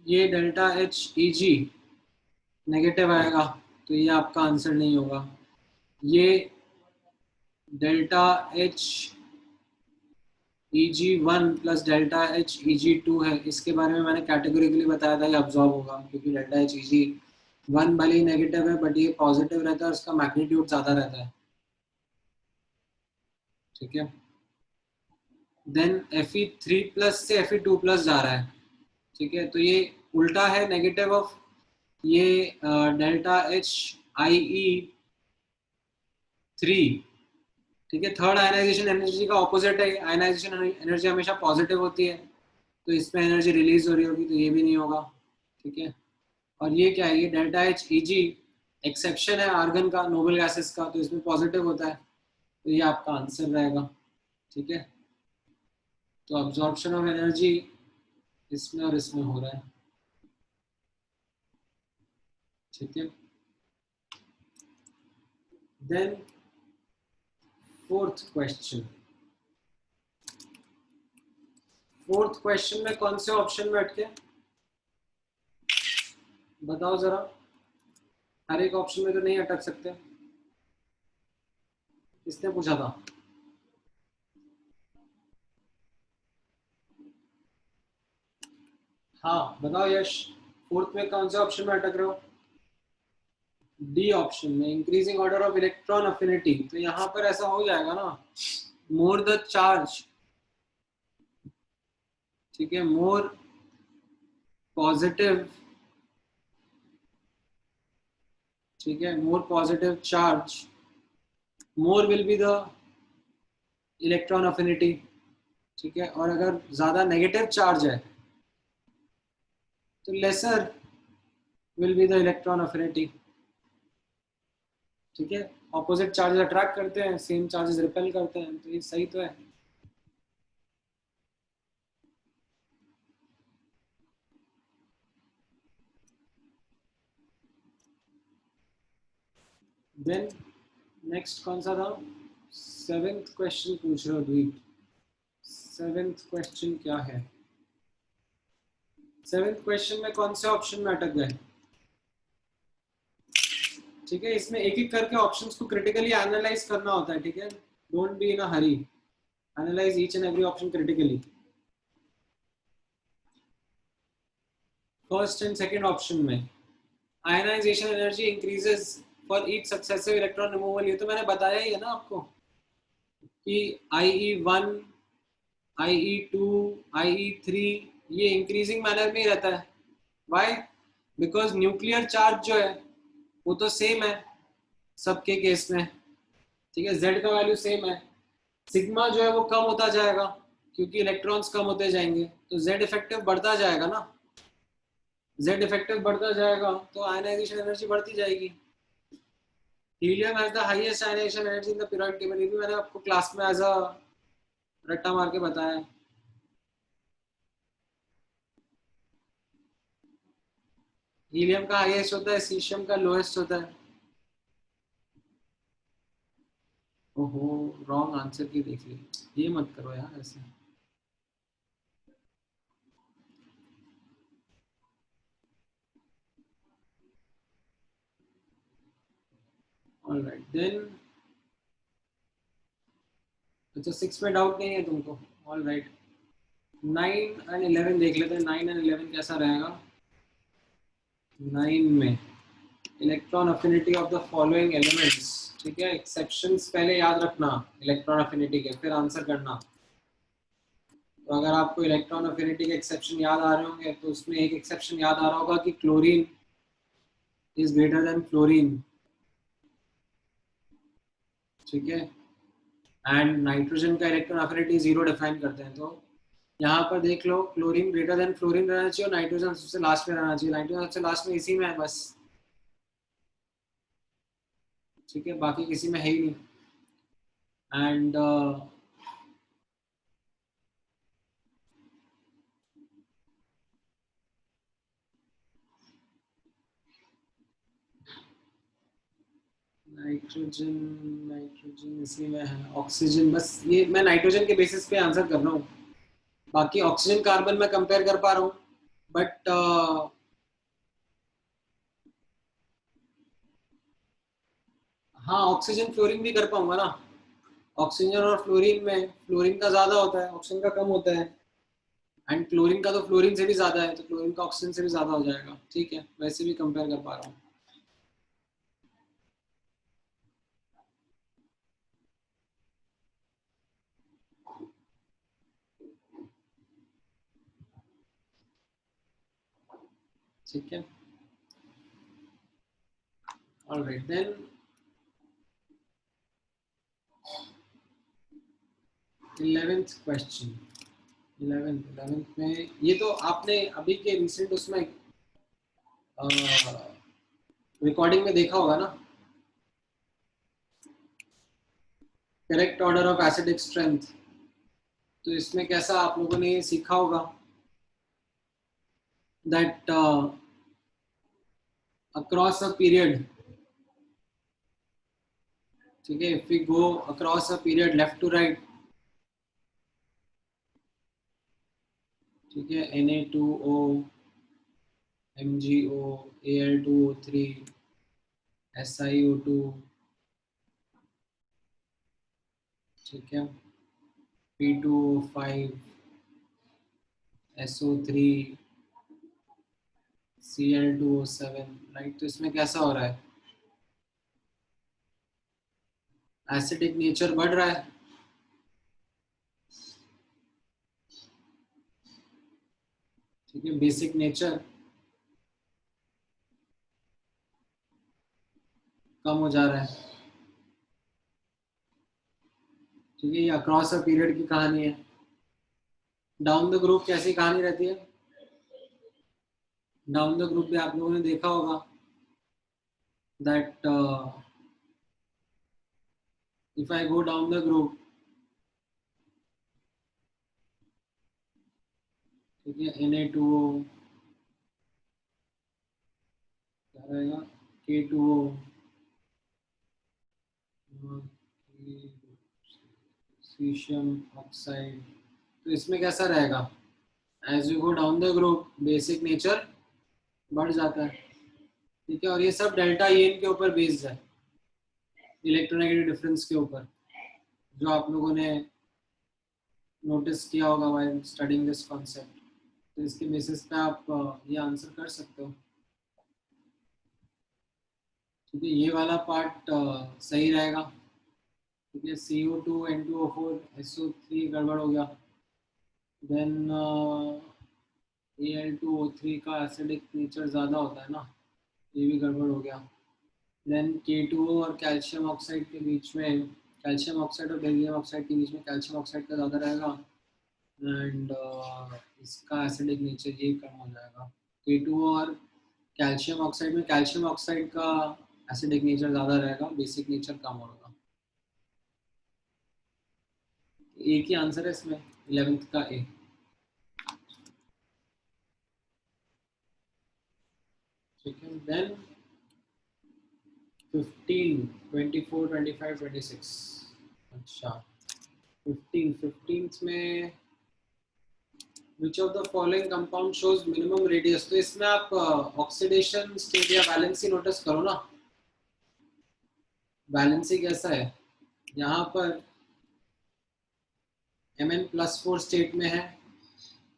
ये डेल्टा एच ई जी नेगेटिव आएगा, तो ये आपका आंसर नहीं होगा। ये डेल्टा एच ई जी 1 प्लस डेल्टा एच ई जी 2 है, इसके बारे में मैंने कैटेगोरिकली बताया था ये अब्जॉर्ब होगा, क्योंकि डेल्टा एच ई जी 1 भले ही नेगेटिव है बट ये पॉजिटिव रहता है, उसका मैग्नीट्यूड ज़्यादा रहता है। ठीक है, देन Fe3 प्लस से Fe2 प्लस जा रहा है। ठीक है, तो ये उल्टा है नेगेटिव ऑफ ये डेल्टा एच आई ई 3। ठीक है, थर्ड आयनाइजेशन एनर्जी का ऑपोजिट है, आयनाइजेशन एनर्जी हमेशा पॉजिटिव होती है, तो इसमें एनर्जी रिलीज हो रही होगी, तो ये भी नहीं होगा। ठीक है, और ये क्या है? ये डेल्टा एच ई जी एक्सेप्शन है आर्गन का, नोबल गैसेस का, तो इसमें पॉजिटिव होता है, तो ये आपका आंसर रहेगा। ठीक है, तो अब्जॉर्प्शन ऑफ एनर्जी इसमें और इसमें हो रहा है। ठीक है, then fourth question. Fourth question में कौन से ऑप्शन में अटके बताओ जरा? हर एक ऑप्शन में तो नहीं अटक सकते। किसने पूछा था? हाँ बताओ यश, फोर्थ में कौन से ऑप्शन में अटक रहे हो? डी ऑप्शन में, increasing order of electron affinity. तो यहाँ पर ऐसा हो जाएगा ना, मोर द चार्ज, ठीक है, मोर पॉजिटिव, ठीक है, more positive charge, more will be the electron affinity. ठीक है, और अगर ज्यादा नेगेटिव चार्ज है तो laser will be the electron affinity. ठीक है, ऑपोजिट चार्जेस अट्रैक्ट करते हैं, सेम चार्जेस रिपेल करते हैं, तो ये सही तो है। देन नेक्स्ट कौन सा था? सेवेंथ क्वेश्चन पूछ रहे हो द्वीप। सेवेंथ क्वेश्चन क्या है? सेवेंथ क्वेश्चन में कौन से ऑप्शन में अटक गए? ठीक है, इसमें एक एक करके ऑप्शंस को क्रिटिकली एनालाइज करना होता है। ठीक है, don't be in a hurry, analyze each and every option critically. First and second option में ionization energy increases for each successive electron removal, ये तो मैंने बताया ही है ना आपको कि IE1, IE2, IE3 ये इंक्रीजिंग मैनर में ही रहता है। व्हाई? बिकॉज न्यूक्लियर चार्ज जो है वो तो सेम है सबके केस में। ठीक है, Z का वैल्यू सेम है, सिग्मा जो है वो कम होता जाएगा क्योंकि इलेक्ट्रॉन्स कम होते जाएंगे, तो Z इफेक्टिव बढ़ता जाएगा ना, Z इफेक्टिव बढ़ता जाएगा तो आयनाइजेशन एनर्जी बढ़ती जाएगी। Helium has the highest ionization energy in the periodic table, ये भी मैंने आपको क्लास में एज अ रट्टा मार के बताया है। हीलियम का हाईएस्ट होता है, सीशियम का लोएस्ट होता है। ओहो, रॉन्ग आंसर की देख ली, ये मत करो यार ऐसे। ऑलराइट देन, अच्छा 6 में डाउट नहीं है तुमको? ऑलराइट, 9 एंड 11 देख लेते हैं, 9 एंड 11 कैसा रहेगा। 9 में electron affinity of the following elements. ठीक है, एक्सेप्शंस पहले याद रखना इलेक्ट्रॉन अफिनिटी के, फिर आंसर करना। तो अगर आपको इलेक्ट्रॉन अफिनिटी के एक्सेप्शन याद आ रहे होंगे तो उसमें एक एक्सेप्शन याद आ रहा होगा कि chlorine is greater than fluorine. ठीक है, एंड नाइट्रोजन का इलेक्ट्रॉन अफिनिटी 0 डिफाइन करते हैं। तो यहाँ पर देख लो, क्लोरीन ग्रेटर देन फ्लोरीन रहना चाहिए और नाइट्रोजन सबसे लास्ट में रहना चाहिए। नाइट्रोजन सबसे लास्ट में इसी में है बस, ठीक है, बाकी किसी में है ही नहीं। एंड नाइट्रोजन, नाइट्रोजन इसी में है, ऑक्सीजन बस, ये मैं नाइट्रोजन के बेसिस पे आंसर कर रहा हूँ। बाकी ऑक्सीजन कार्बन में कंपेयर कर पा रहा हूँ, बट हाँ ऑक्सीजन फ्लोरीन भी कर पाऊंगा ना। ऑक्सीजन और फ्लोरीन में फ्लोरीन का ज्यादा होता है, ऑक्सीजन का कम होता है, एंड क्लोरीन का तो फ्लोरीन से भी ज्यादा है, तो क्लोरीन का ऑक्सीजन से भी ज्यादा हो जाएगा। ठीक है, वैसे भी कंपेयर कर पा रहा हूँ। ठीक है, alright then 11th question. 11th में ये तो आपने अभी के रिसेंट उसमें रिकॉर्डिंग में देखा होगा ना, correct order of acidic strength. तो इसमें कैसा आप लोगों ने सीखा होगा दैट अक्रॉस अ पीरियड, ठीक है, if we go across a period left to right, ठीक है, Na2O, MgO, Al2O3, SiO2, ठीक है, P2O5, SO3, Cl2O7, राइट। तो इसमें कैसा हो रहा है, एसिडिक नेचर बढ़ रहा है, ठीक है, बेसिक नेचर कम हो जा रहा है, ठीक है। ये अक्रॉस अ पीरियड की कहानी है। डाउन द ग्रुप कैसी कहानी रहती है, डाउन द ग्रुप भी आप लोगों ने देखा होगा that if I go down the group, ठीक है, Na2O क्या रहेगा, K2O, सीशियम ऑक्साइड। तो इसमें कैसा रहेगा, as you go down the group basic nature बढ़ जाता है, ठीक है। और ये सब डेल्टा EN के ऊपर बेस्ड है, इलेक्ट्रोनेगेटिव डिफरेंस के ऊपर, जो आप लोगों ने नोटिस किया होगा व्हाइल स्टडीइंग दिस कॉन्सेप्ट। तो इसके बेसिस पे आप ये आंसर कर सकते हो, ठीक है। ये वाला पार्ट सही रहेगा, ठीक है। CO2 N2O4 SO3 गड़बड़ हो गया, देन Al2O3 का एसिडिक नेचर ज़्यादा होता है ना, ये भी गड़बड़ हो गया। देन K2O और कैल्शियम ऑक्साइड के बीच में, कैल्शियम ऑक्साइड और बेरिलियम ऑक्साइड के बीच में कैल्शियम ऑक्साइड का ज़्यादा रहेगा, एंड इसका एसिडिक नेचर ये कम हो जाएगा। K2O और कैल्शियम ऑक्साइड में कैल्शियम ऑक्साइड का एसिडिक नेचर ज़्यादा रहेगा, बेसिक नेचर कम होगा। एक ही आंसर है इसमें, 11th का ए। ठीक है, देन 15, 24, 25, 26। अच्छा, 15th में विच of the following compound shows minimum radius. तो इसमें आप ऑक्सीडेशन स्टेट या वैलेंसी नोटिस करो ना, वैलेंसी कैसा है, यहाँ पर Mn+4 स्टेट में है,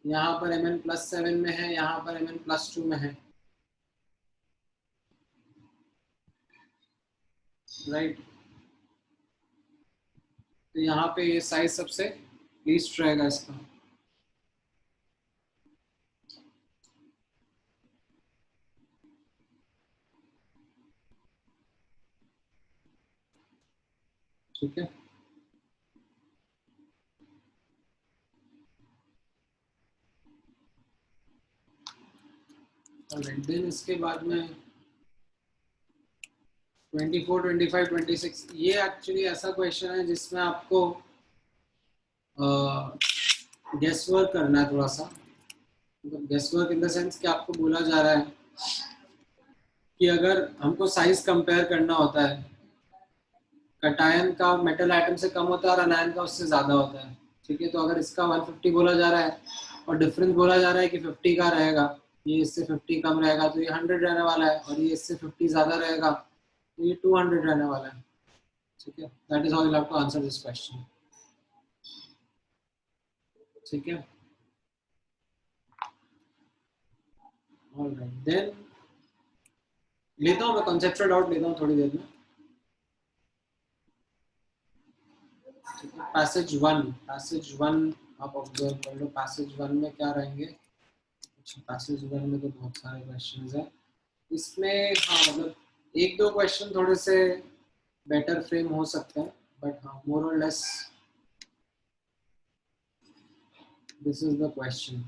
यहाँ पर Mn+7 में है, यहाँ पर Mn+2 में है, राइट। तो यहाँ पे ये साइज सबसे लीस्ट रहेगा इसका, ठीक है। देन इसके बाद में 24, 25, 26 ये एक्चुअली ऐसा क्वेश्चन है जिसमें आपको गेस वर्क करना है थोड़ा सा। मतलब guesswork in the sense कि आपको बोला जा रहा है कि अगर हमको साइज कंपेयर करना होता है, कटायन का मेटल आइटम से कम होता है और अनायन का उससे ज़्यादा होता है, ठीक है। तो अगर इसका 150 बोला जा रहा है और डिफरेंस बोला जा रहा है कि 50 का रहेगा, ये इससे 50 कम रहेगा तो ये 100 रहने वाला है, और ये इससे 50 ज़्यादा रहेगा तो ये 200 रहने वाला है, ठीक है। That is how you have to answer this question, ठीक है। ऑलराइट, देन लेता हूँ मैं कॉन्सेप्चुअल डाउट लेता हूँ थोड़ी देर में। पैसेज वन आप ऑब्जर्व कर लो। पैसेज वन में क्या रहेंगे? अच्छा, पैसेज वन में तो बहुत सारे क्वेश्चंस हैं इसमें। हाँ, मतलब एक दो क्वेश्चन थोड़े से बेटर फ्रेम हो सकते हैं, बट हाँ, मोर और less this is the question.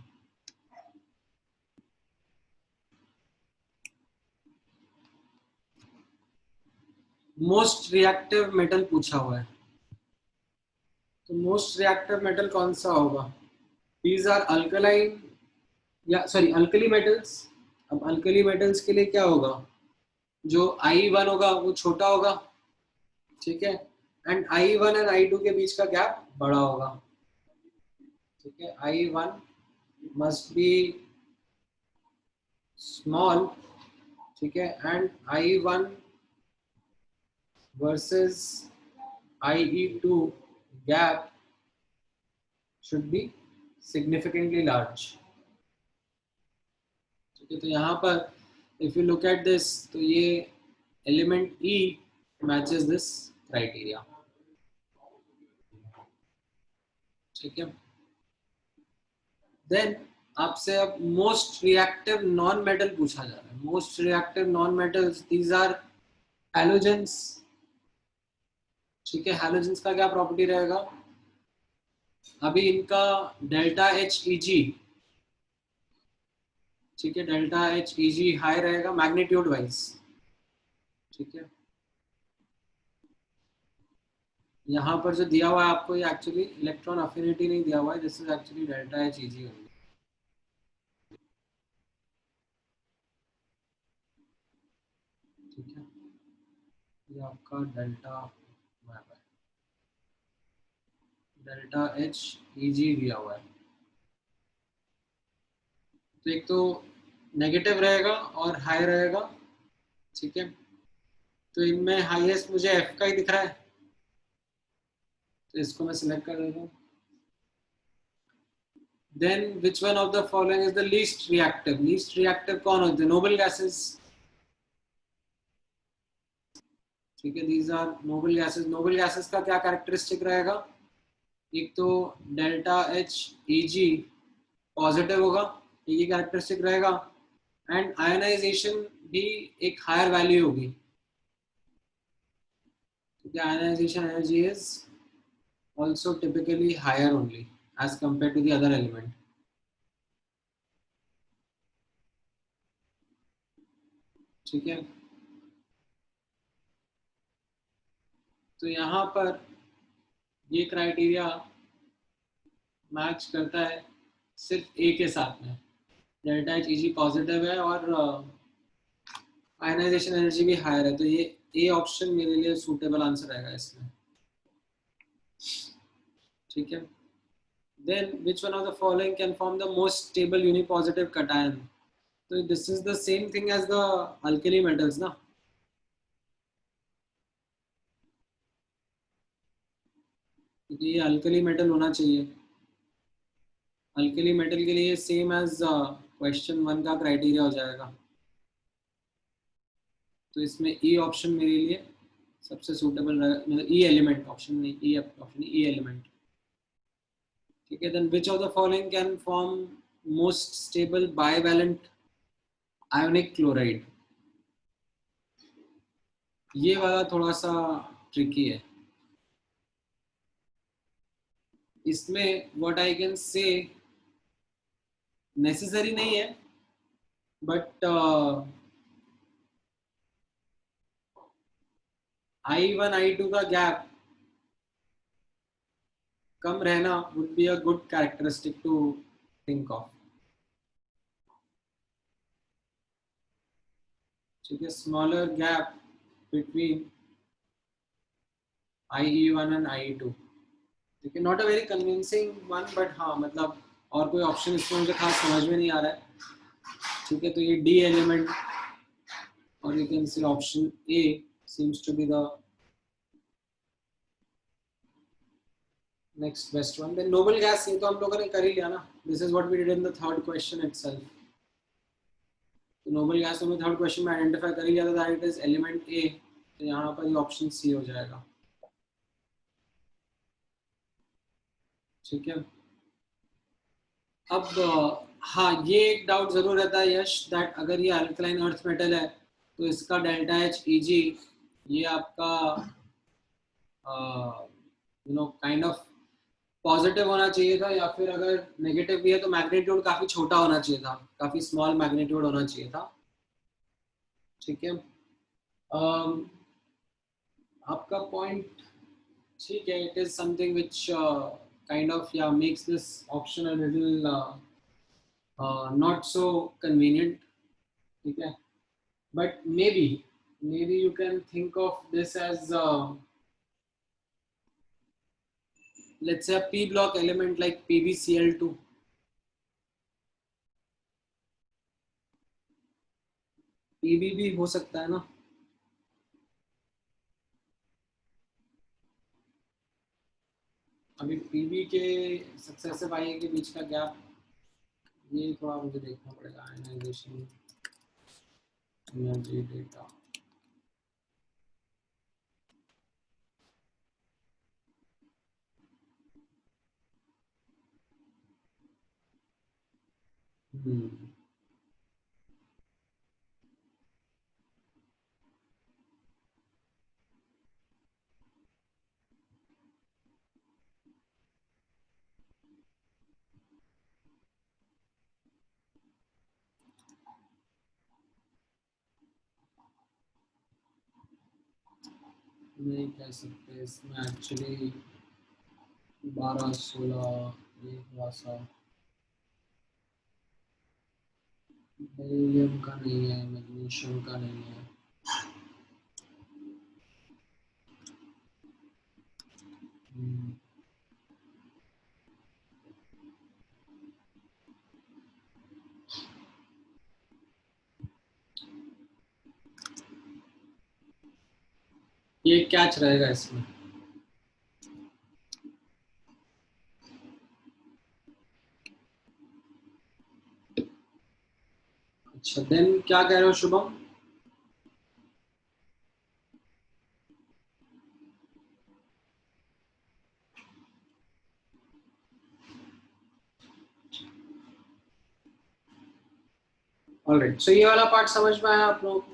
Most reactive metal पूछा हुआ है, तो मोस्ट रिएक्टिव मेटल कौन सा होगा? दीज आर अल्कलाइन या सॉरी अल्कली मेटल्स। अब अल्कली मेटल्स के लिए क्या होगा? जो I1 होगा वो छोटा होगा, ठीक है, एंड I1 एंड I2 के बीच का गैप बड़ा होगा, ठीक है। I1 मस्ट बी स्मॉल, ठीक है, and I1 versus IE2 gap should be significantly large, ठीक है। तो यहाँ पर if you look at this, तो ये element E matches this criteria, ठीक है। देन आपसे अब मोस्ट रिएक्टिव नॉन मेटल पूछा जा रहा है। Most reactive non metals, these are halogens, ठीक है। हैलोजेंस का क्या प्रॉपर्टी रहेगा? अभी इनका डेल्टा एच ई जी, ठीक है, डेल्टा एच ई जी हाई रहेगा मैग्नीट्यूड वाइज, ठीक है। यहाँ पर जो दिया हुआ है आपको, ये एक्चुअली इलेक्ट्रॉन अफिनिटी नहीं दिया हुआ है, this is actually delta H E G होगी, ठीक है। ये आपका delta delta H E G दिया हुआ है, तो एक तो नेगेटिव रहेगा और हाई रहेगा, ठीक है। तो इनमें हाईएस्ट मुझे एफ का ही दिख रहा है, तो इसको मैं सिलेक्ट कर देता हूँ। Then which one of the following is the least reactive? Least reactive कौन होते हैं? नोबल गैसेस, ठीक है। These are noble gases. Noble gases का क्या कैरेक्टरिस्टिक रहेगा? एक तो delta H E G positive होगा, ये कैरेक्टरिस्टिक रहेगा, एंड आयनाइजेशन भी एक हायर वैल्यू होगी, क्योंकि ionization energy is also typically higher only as compared to the other element, ठीक है। तो यहाँ पर ये क्राइटेरिया मैच करता है सिर्फ ए के साथ में, delta H E G positive है और आयनाइजेशन एनर्जी भी हायर है, तो ये ए ऑप्शन मेरे लिए सूटेबल आंसर रहेगा इसमें, ठीक है। Then which one of the following can form the most stable unipositive cation? तो this is the same thing as the alkali metals ना, क्योंकि ये अल्कली मेटल होना चाहिए। अल्कली मेटल के लिए सेम एज क्वेश्चन वन का क्राइटेरिया हो जाएगा, तो इसमें ई ऑप्शन मेरे लिए सबसे सूटेबल रहेगा, मतलब ई एलिमेंट ऑप्शन नहीं, ई ऑप्शन ई एलिमेंट, ठीक है। Then which of the following can form most stable bivalent ionic chloride? ये वाला थोड़ा सा ट्रिकी है। इसमें what I can say, necessary नहीं है, बट I1 I2 का गैप कम रहना would be a good characteristic to think of. ठीक है, smaller gap between IE1 and IE2. ठीक है, not a very convincing one, but हाँ मतलब और कोई ऑप्शन इसमें मुझे खास समझ में नहीं आ रहा है. ठीक है, तो ये D एलिमेंट और you can see option A seems to be the next best one. Then noble gas ये तो हम लोगों ने कर ही लिया ना. This is what we did in the third question itself. तो नोबल गैस हमने थर्ड क्वेश्चन में आइडेंटिफाई कर लिया था दैट इट इज एलिमेंट ए. तो यहाँ पर ये ऑप्शन सी हो जाएगा. ठीक है, अब हाँ ये एक डाउट जरूर रहता है यश दैट अगर ये अल्कलाइन अर्थ मेटल है तो इसका डेल्टा एच ई जी ये आपका काइंड ऑफ पॉजिटिव होना चाहिए था या फिर अगर नेगेटिव भी है तो मैग्नीट्यूड काफी छोटा होना चाहिए था, काफी स्मॉल मैग्नीट्यूड होना चाहिए था. ठीक है, आपका पॉइंट ठीक है. It is something which kind of makes this option a little not so convenient. Okay, but maybe you can think of this as let's say a p block element like PbCl2. Pb भी हो सकता है ना. अभी Pb के successive आई के बीच का gap ये थोड़ा मुझे देखना पड़ेगा. आयनाइजेशन एनर्जी डेटा नहीं कह सकते. इसमें एक्चुअली 12-16 ये थोड़ा सा बेरिलियम का नहीं है, मैग्नीशियम का नहीं है. ये कैच रहेगा इसमें. अच्छा, देन क्या कह रहे हो शुभम? ऑलराइट, सो ये वाला पार्ट समझ में आया आप लोगों को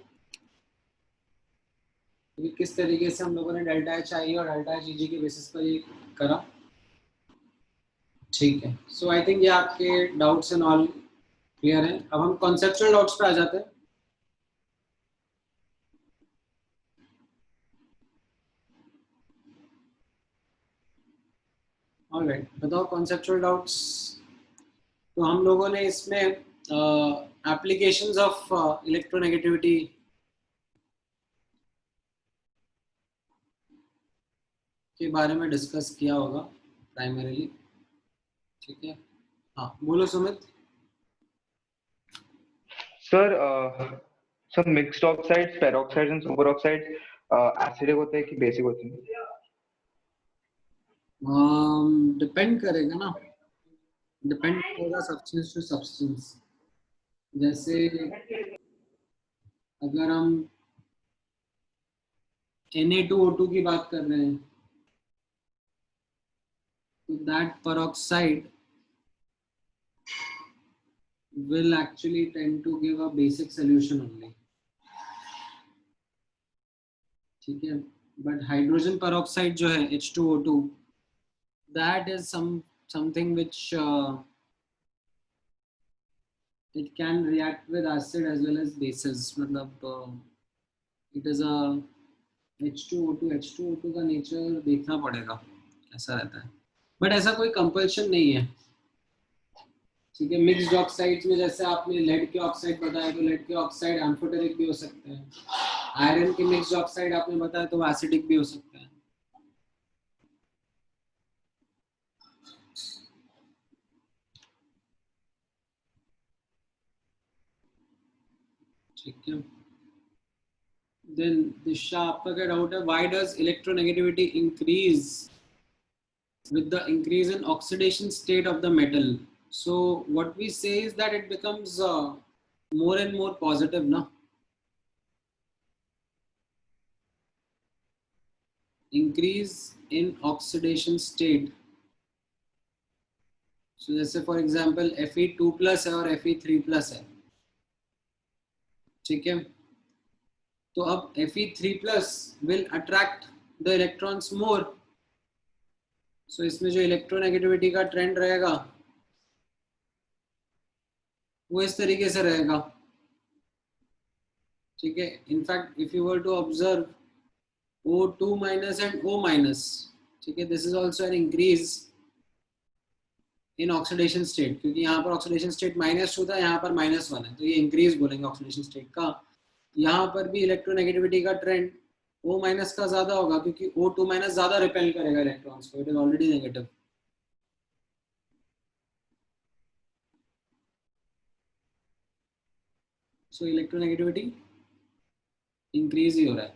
कि किस तरीके से हम लोगों ने डेल्टा एच आई और डेल्टा एच ई जी के बेसिस पर ये करा. ठीक है, सो आई थिंक ये आपके डाउट्स एंड ऑल क्लियर है. अब हम कॉन्सेप्चुअल डाउट्स पे आ जाते हैं. ऑलराइट, बताओ कॉन्सेप्चुअल डाउट्स. तो हम लोगों ने इसमें एप्लीकेशंस ऑफ इलेक्ट्रोनेगेटिविटी के बारे में डिस्कस किया होगा प्राइमरीली. ठीक है, हाँ बोलो Sumit. Sir mixed oxides, peroxides and superoxide acidic होते हैं कि बेसिक होते हैं? डिपेंड करेगा ना, डिपेंड करेगा सब्सटेंस टू सब्सटेंस. जैसे अगर हम Na2O2 की बात कर रहे हैं तो that peroxide will actually tend to give a basic solution only. ठीक है, but hydrogen peroxide जो है H2O2 that is something which it can react with acid as well as bases. मतलब it is a H2O2 H2O2 का nature देखना पड़ेगा कैसा रहता है, बट ऐसा कोई कंपल्शन नहीं है. ठीक है, मिक्स्ड ऑक्साइड्स में जैसे आपने लेड के ऑक्साइड बताया तो लेड के ऑक्साइड एम्फोटेरिक भी हो सकते हैं. आयरन के मिक्स्ड ऑक्साइड आपने बताया तो एसिडिक भी हो सकते हैं. ठीक है. देन दिशा, आपका क्या डाउट है? Why does electronegativity increase with the increase in oxidation state of the metal? So what we say is that it becomes more and more positive, na? Increase in oxidation state. So जैसे for example Fe2 plus है और Fe3 plus है. ठीक है, तो अब Fe3 plus will attract the electrons more. So इसमें जो इलेक्ट्रोनेगेटिविटी का ट्रेंड रहेगा वो इस तरीके से रहेगा. ठीक है, in fact if you were to observe O2 minus and O minus, ठीक है, this is also an increase in oxidation state, क्योंकि यहाँ पर oxidation state -2 था, यहाँ पर -1 है, तो ये increase बोलेंगे oxidation state का. यहाँ पर भी इलेक्ट्रोनेगेटिविटी का ट्रेंड O minus का ज्यादा होगा क्योंकि O2 minus ज्यादा रिपेल करेगा इलेक्ट्रॉन्स को, it is already negative. So electronegativity increase ही हो रहा है.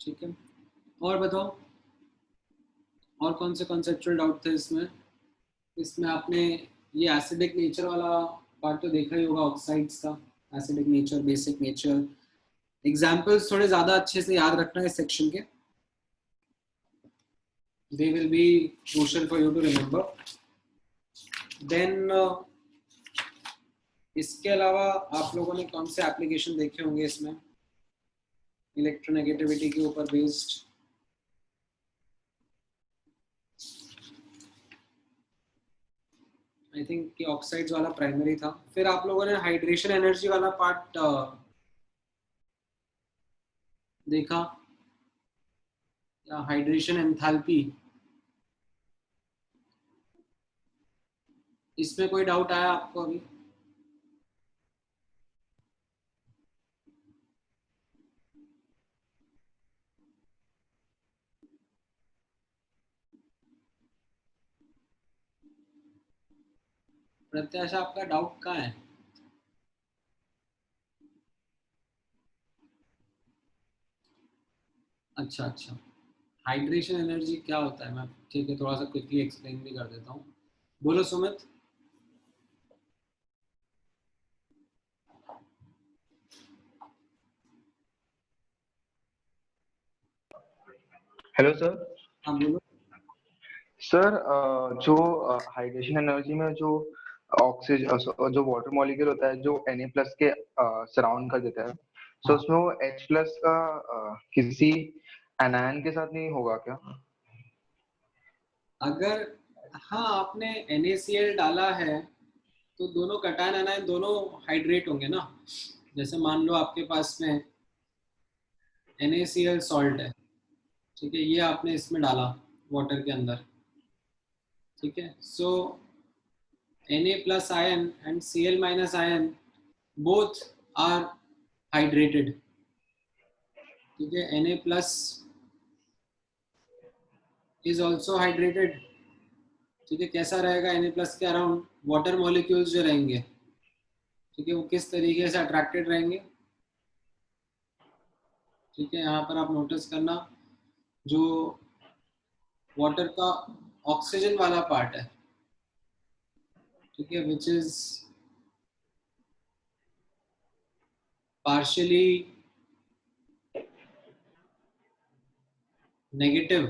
ठीक है, और बताओ और कौन से कॉन्सेप्चुअल डाउट थे इसमें? इसमें आपने ये एसिडिक नेचर वाला पार्ट तो देखा ही होगा, ऑक्साइड्स का acidic nature, basic nature. Examples थोड़े ज्यादा अच्छे से याद रखना है इस सेक्शन के, they will be crucial for you to remember. Then इसके अलावा आप लोगों ने कौन से एप्लीकेशन देखे होंगे इसमें इलेक्ट्रोनेगेटिविटी के ऊपर बेस्ड? आई थिंक कि ऑक्साइड्स वाला प्राइमरी था. फिर आप लोगों ने हाइड्रेशन एनर्जी वाला पार्ट देखा या हाइड्रेशन एंथैल्पी? इसमें कोई डाउट आया आपको अभी? प्रत्याशा, आपका डाउट कहाँ है? अच्छा अच्छा, हाइड्रेशन एनर्जी क्या होता है? मैं ठीक है थोड़ा सा क्विकली एक्सप्लेन भी कर देता हूँ. बोलो सुमित. Hello sir. हाँ बोलो. सर जो हाइड्रेशन एनर्जी में जो ऑक्सीजन जो वाटर मॉलिक्यूल होता है जो Na प्लस के सराउंड कर देता है, तो उसमें वो H प्लस का किसी एनायन के साथ नहीं होगा क्या? अगर हाँ आपने NaCl डाला है तो दोनों कटायन एनायन दोनों हाइड्रेट होंगे ना. जैसे मान लो आपके पास में NaCl सॉल्ट है, ठीक है, ये आपने इसमें डाला वाटर के अंदर. ठीक है, सो Na plus ion and Cl minus ion both are hydrated. ठीक है, Na plus is also hydrated. ठीक है, कैसा रहेगा? Na plus के अराउंड वाटर मॉलिक्यूल्स जो रहेंगे, ठीक है, वो किस तरीके से अट्रैक्टेड रहेंगे? ठीक है, यहाँ पर आप नोटिस करना जो वाटर का ऑक्सीजन वाला पार्ट है, ठीक है, विच इज पार्शियली नेगेटिव.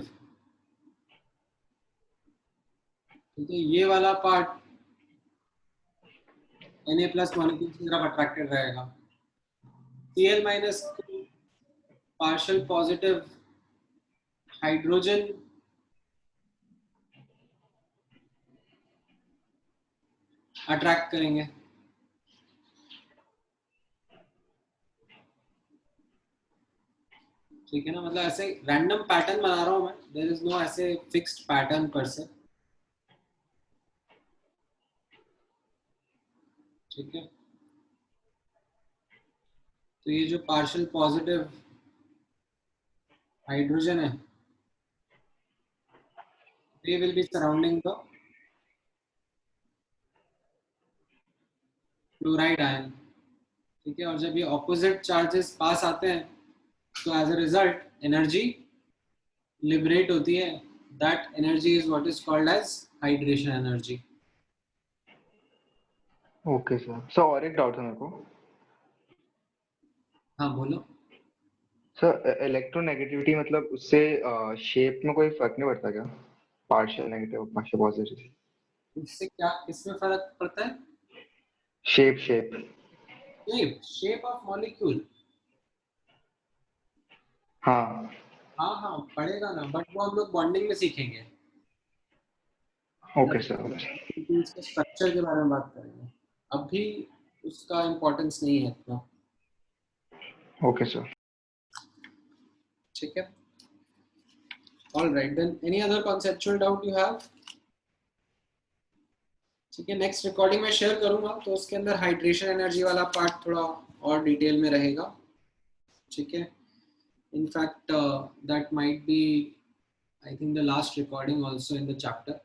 ठीक है, ये वाला पार्ट Na प्लस मॉलिक्यूल की तरफ अट्रैक्टेड रहेगा. Cl minus partial positive hydrogen attract करेंगे। ठीक है ना, मतलब ऐसे रैंडम पैटर्न बना रहा हूँ मैं, देयर इज नो ऐसे फिक्स्ड पैटर्न पर से। ठीक है, तो ये जो पार्शियल पॉजिटिव हाइड्रोजन है, they will be surrounding the chloride ion. ठीक है, और जब ये ऑपोजिट चार्जेस पास आते हैं तो as a result energy liberate होती है। That energy is what is called as hydration energy. Okay sir और एक डाउट है मेरे को। हाँ बोलो। सर इलेक्ट्रोनेगेटिविटी मतलब उससे शेप में कोई फर्क नहीं पड़ता क्या? पार्शियल नेगेटिव पार्शियल पॉजिटिव इससे क्या, किसमें फर्क पड़ता है? Shape shape. Shape of molecule. हाँ हाँ हाँ पड़ेगा ना, बट वो हम लोग बॉन्डिंग में सीखेंगे। ओके सर इसके स्ट्रक्चर के बारे में बात करेंगे, अभी उसका इम्पोर्टेंस नहीं है इतना। Okay sir. ठीक है, all right then, any other conceptual doubt you have? ठीक है, नेक्स्ट रिकॉर्डिंग में शेयर करूंगा तो उसके अंदर हाइड्रेशन एनर्जी वाला पार्ट थोड़ा और डिटेल में रहेगा। ठीक है, in fact that might be I think the last recording also in the chapter.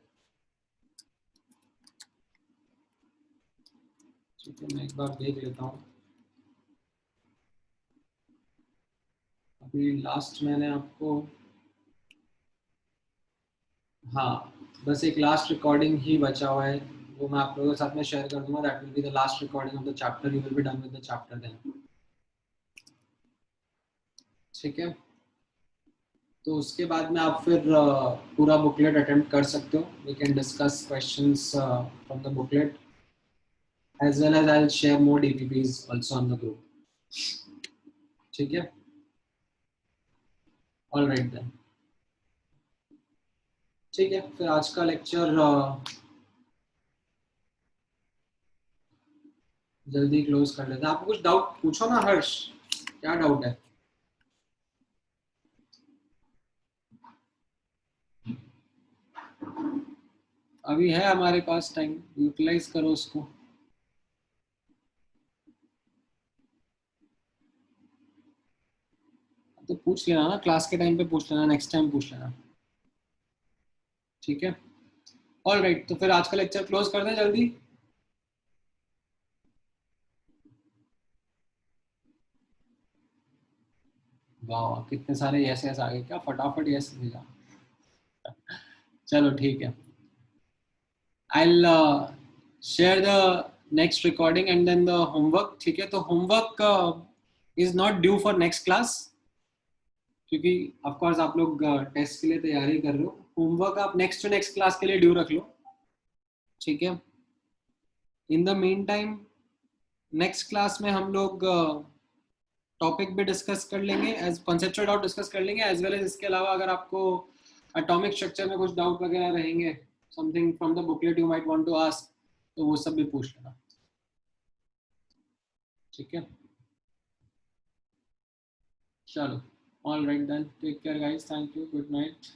ठीक है, मैं एक बार देख लेता हूँ। अभी लास्ट मैंने आपको, हाँ बस एक लास्ट रिकॉर्डिंग ही बचा हुआ है, वो मैं आप लोगों के साथ में शेयर कर दूंगा। That will be the last recording of the chapter, you will be done with the chapter then. ठीक है, तो उसके बाद में आप फिर पूरा बुकलेट अटेम्प्ट कर सकते हो। We can discuss questions from the booklet as well as I'll share more DPPs also on the group। ठीक है, all right then। ठीक है, फिर आज का लेक्चर जल्दी क्लोज कर लेते हैं। आपको कुछ डाउट पूछो ना हर्ष, क्या डाउट है? अभी है हमारे पास टाइम, यूटिलाइज करो उसको। तो पूछ लेना ना, क्लास के टाइम पे पूछ लेना, नेक्स्ट टाइम पूछ लेना। ठीक है, ऑल राइट, तो फिर आज का लेक्चर क्लोज कर दें जल्दी। वाह कितने सारे यस यस आ गए, क्या फटाफट यस भेजा। चलो ठीक है, I'll share the next recording and then the homework। ठीक है, तो homework is not due for next class, क्योंकि of course आप लोग टेस्ट के लिए तैयारी कर रहे हो। होमवर्क आप नेक्स्ट टू नेक्स्ट क्लास के लिए ड्यू रख लो। ठीक है, in the mean time next class में हम लोग टॉपिक भी डिस्कस कर लेंगे, एज कॉन्सेप्चुअल डाउट डिस्कस कर लेंगे, एज वेल एज इसके अलावा अगर आपको एटॉमिक स्ट्रक्चर में कुछ डाउट वगैरह रहेंगे, something from the booklet you might want to ask, तो वो सब भी पूछ लेना। ठीक है, चलो, all right then, take care guys, thank you, good night.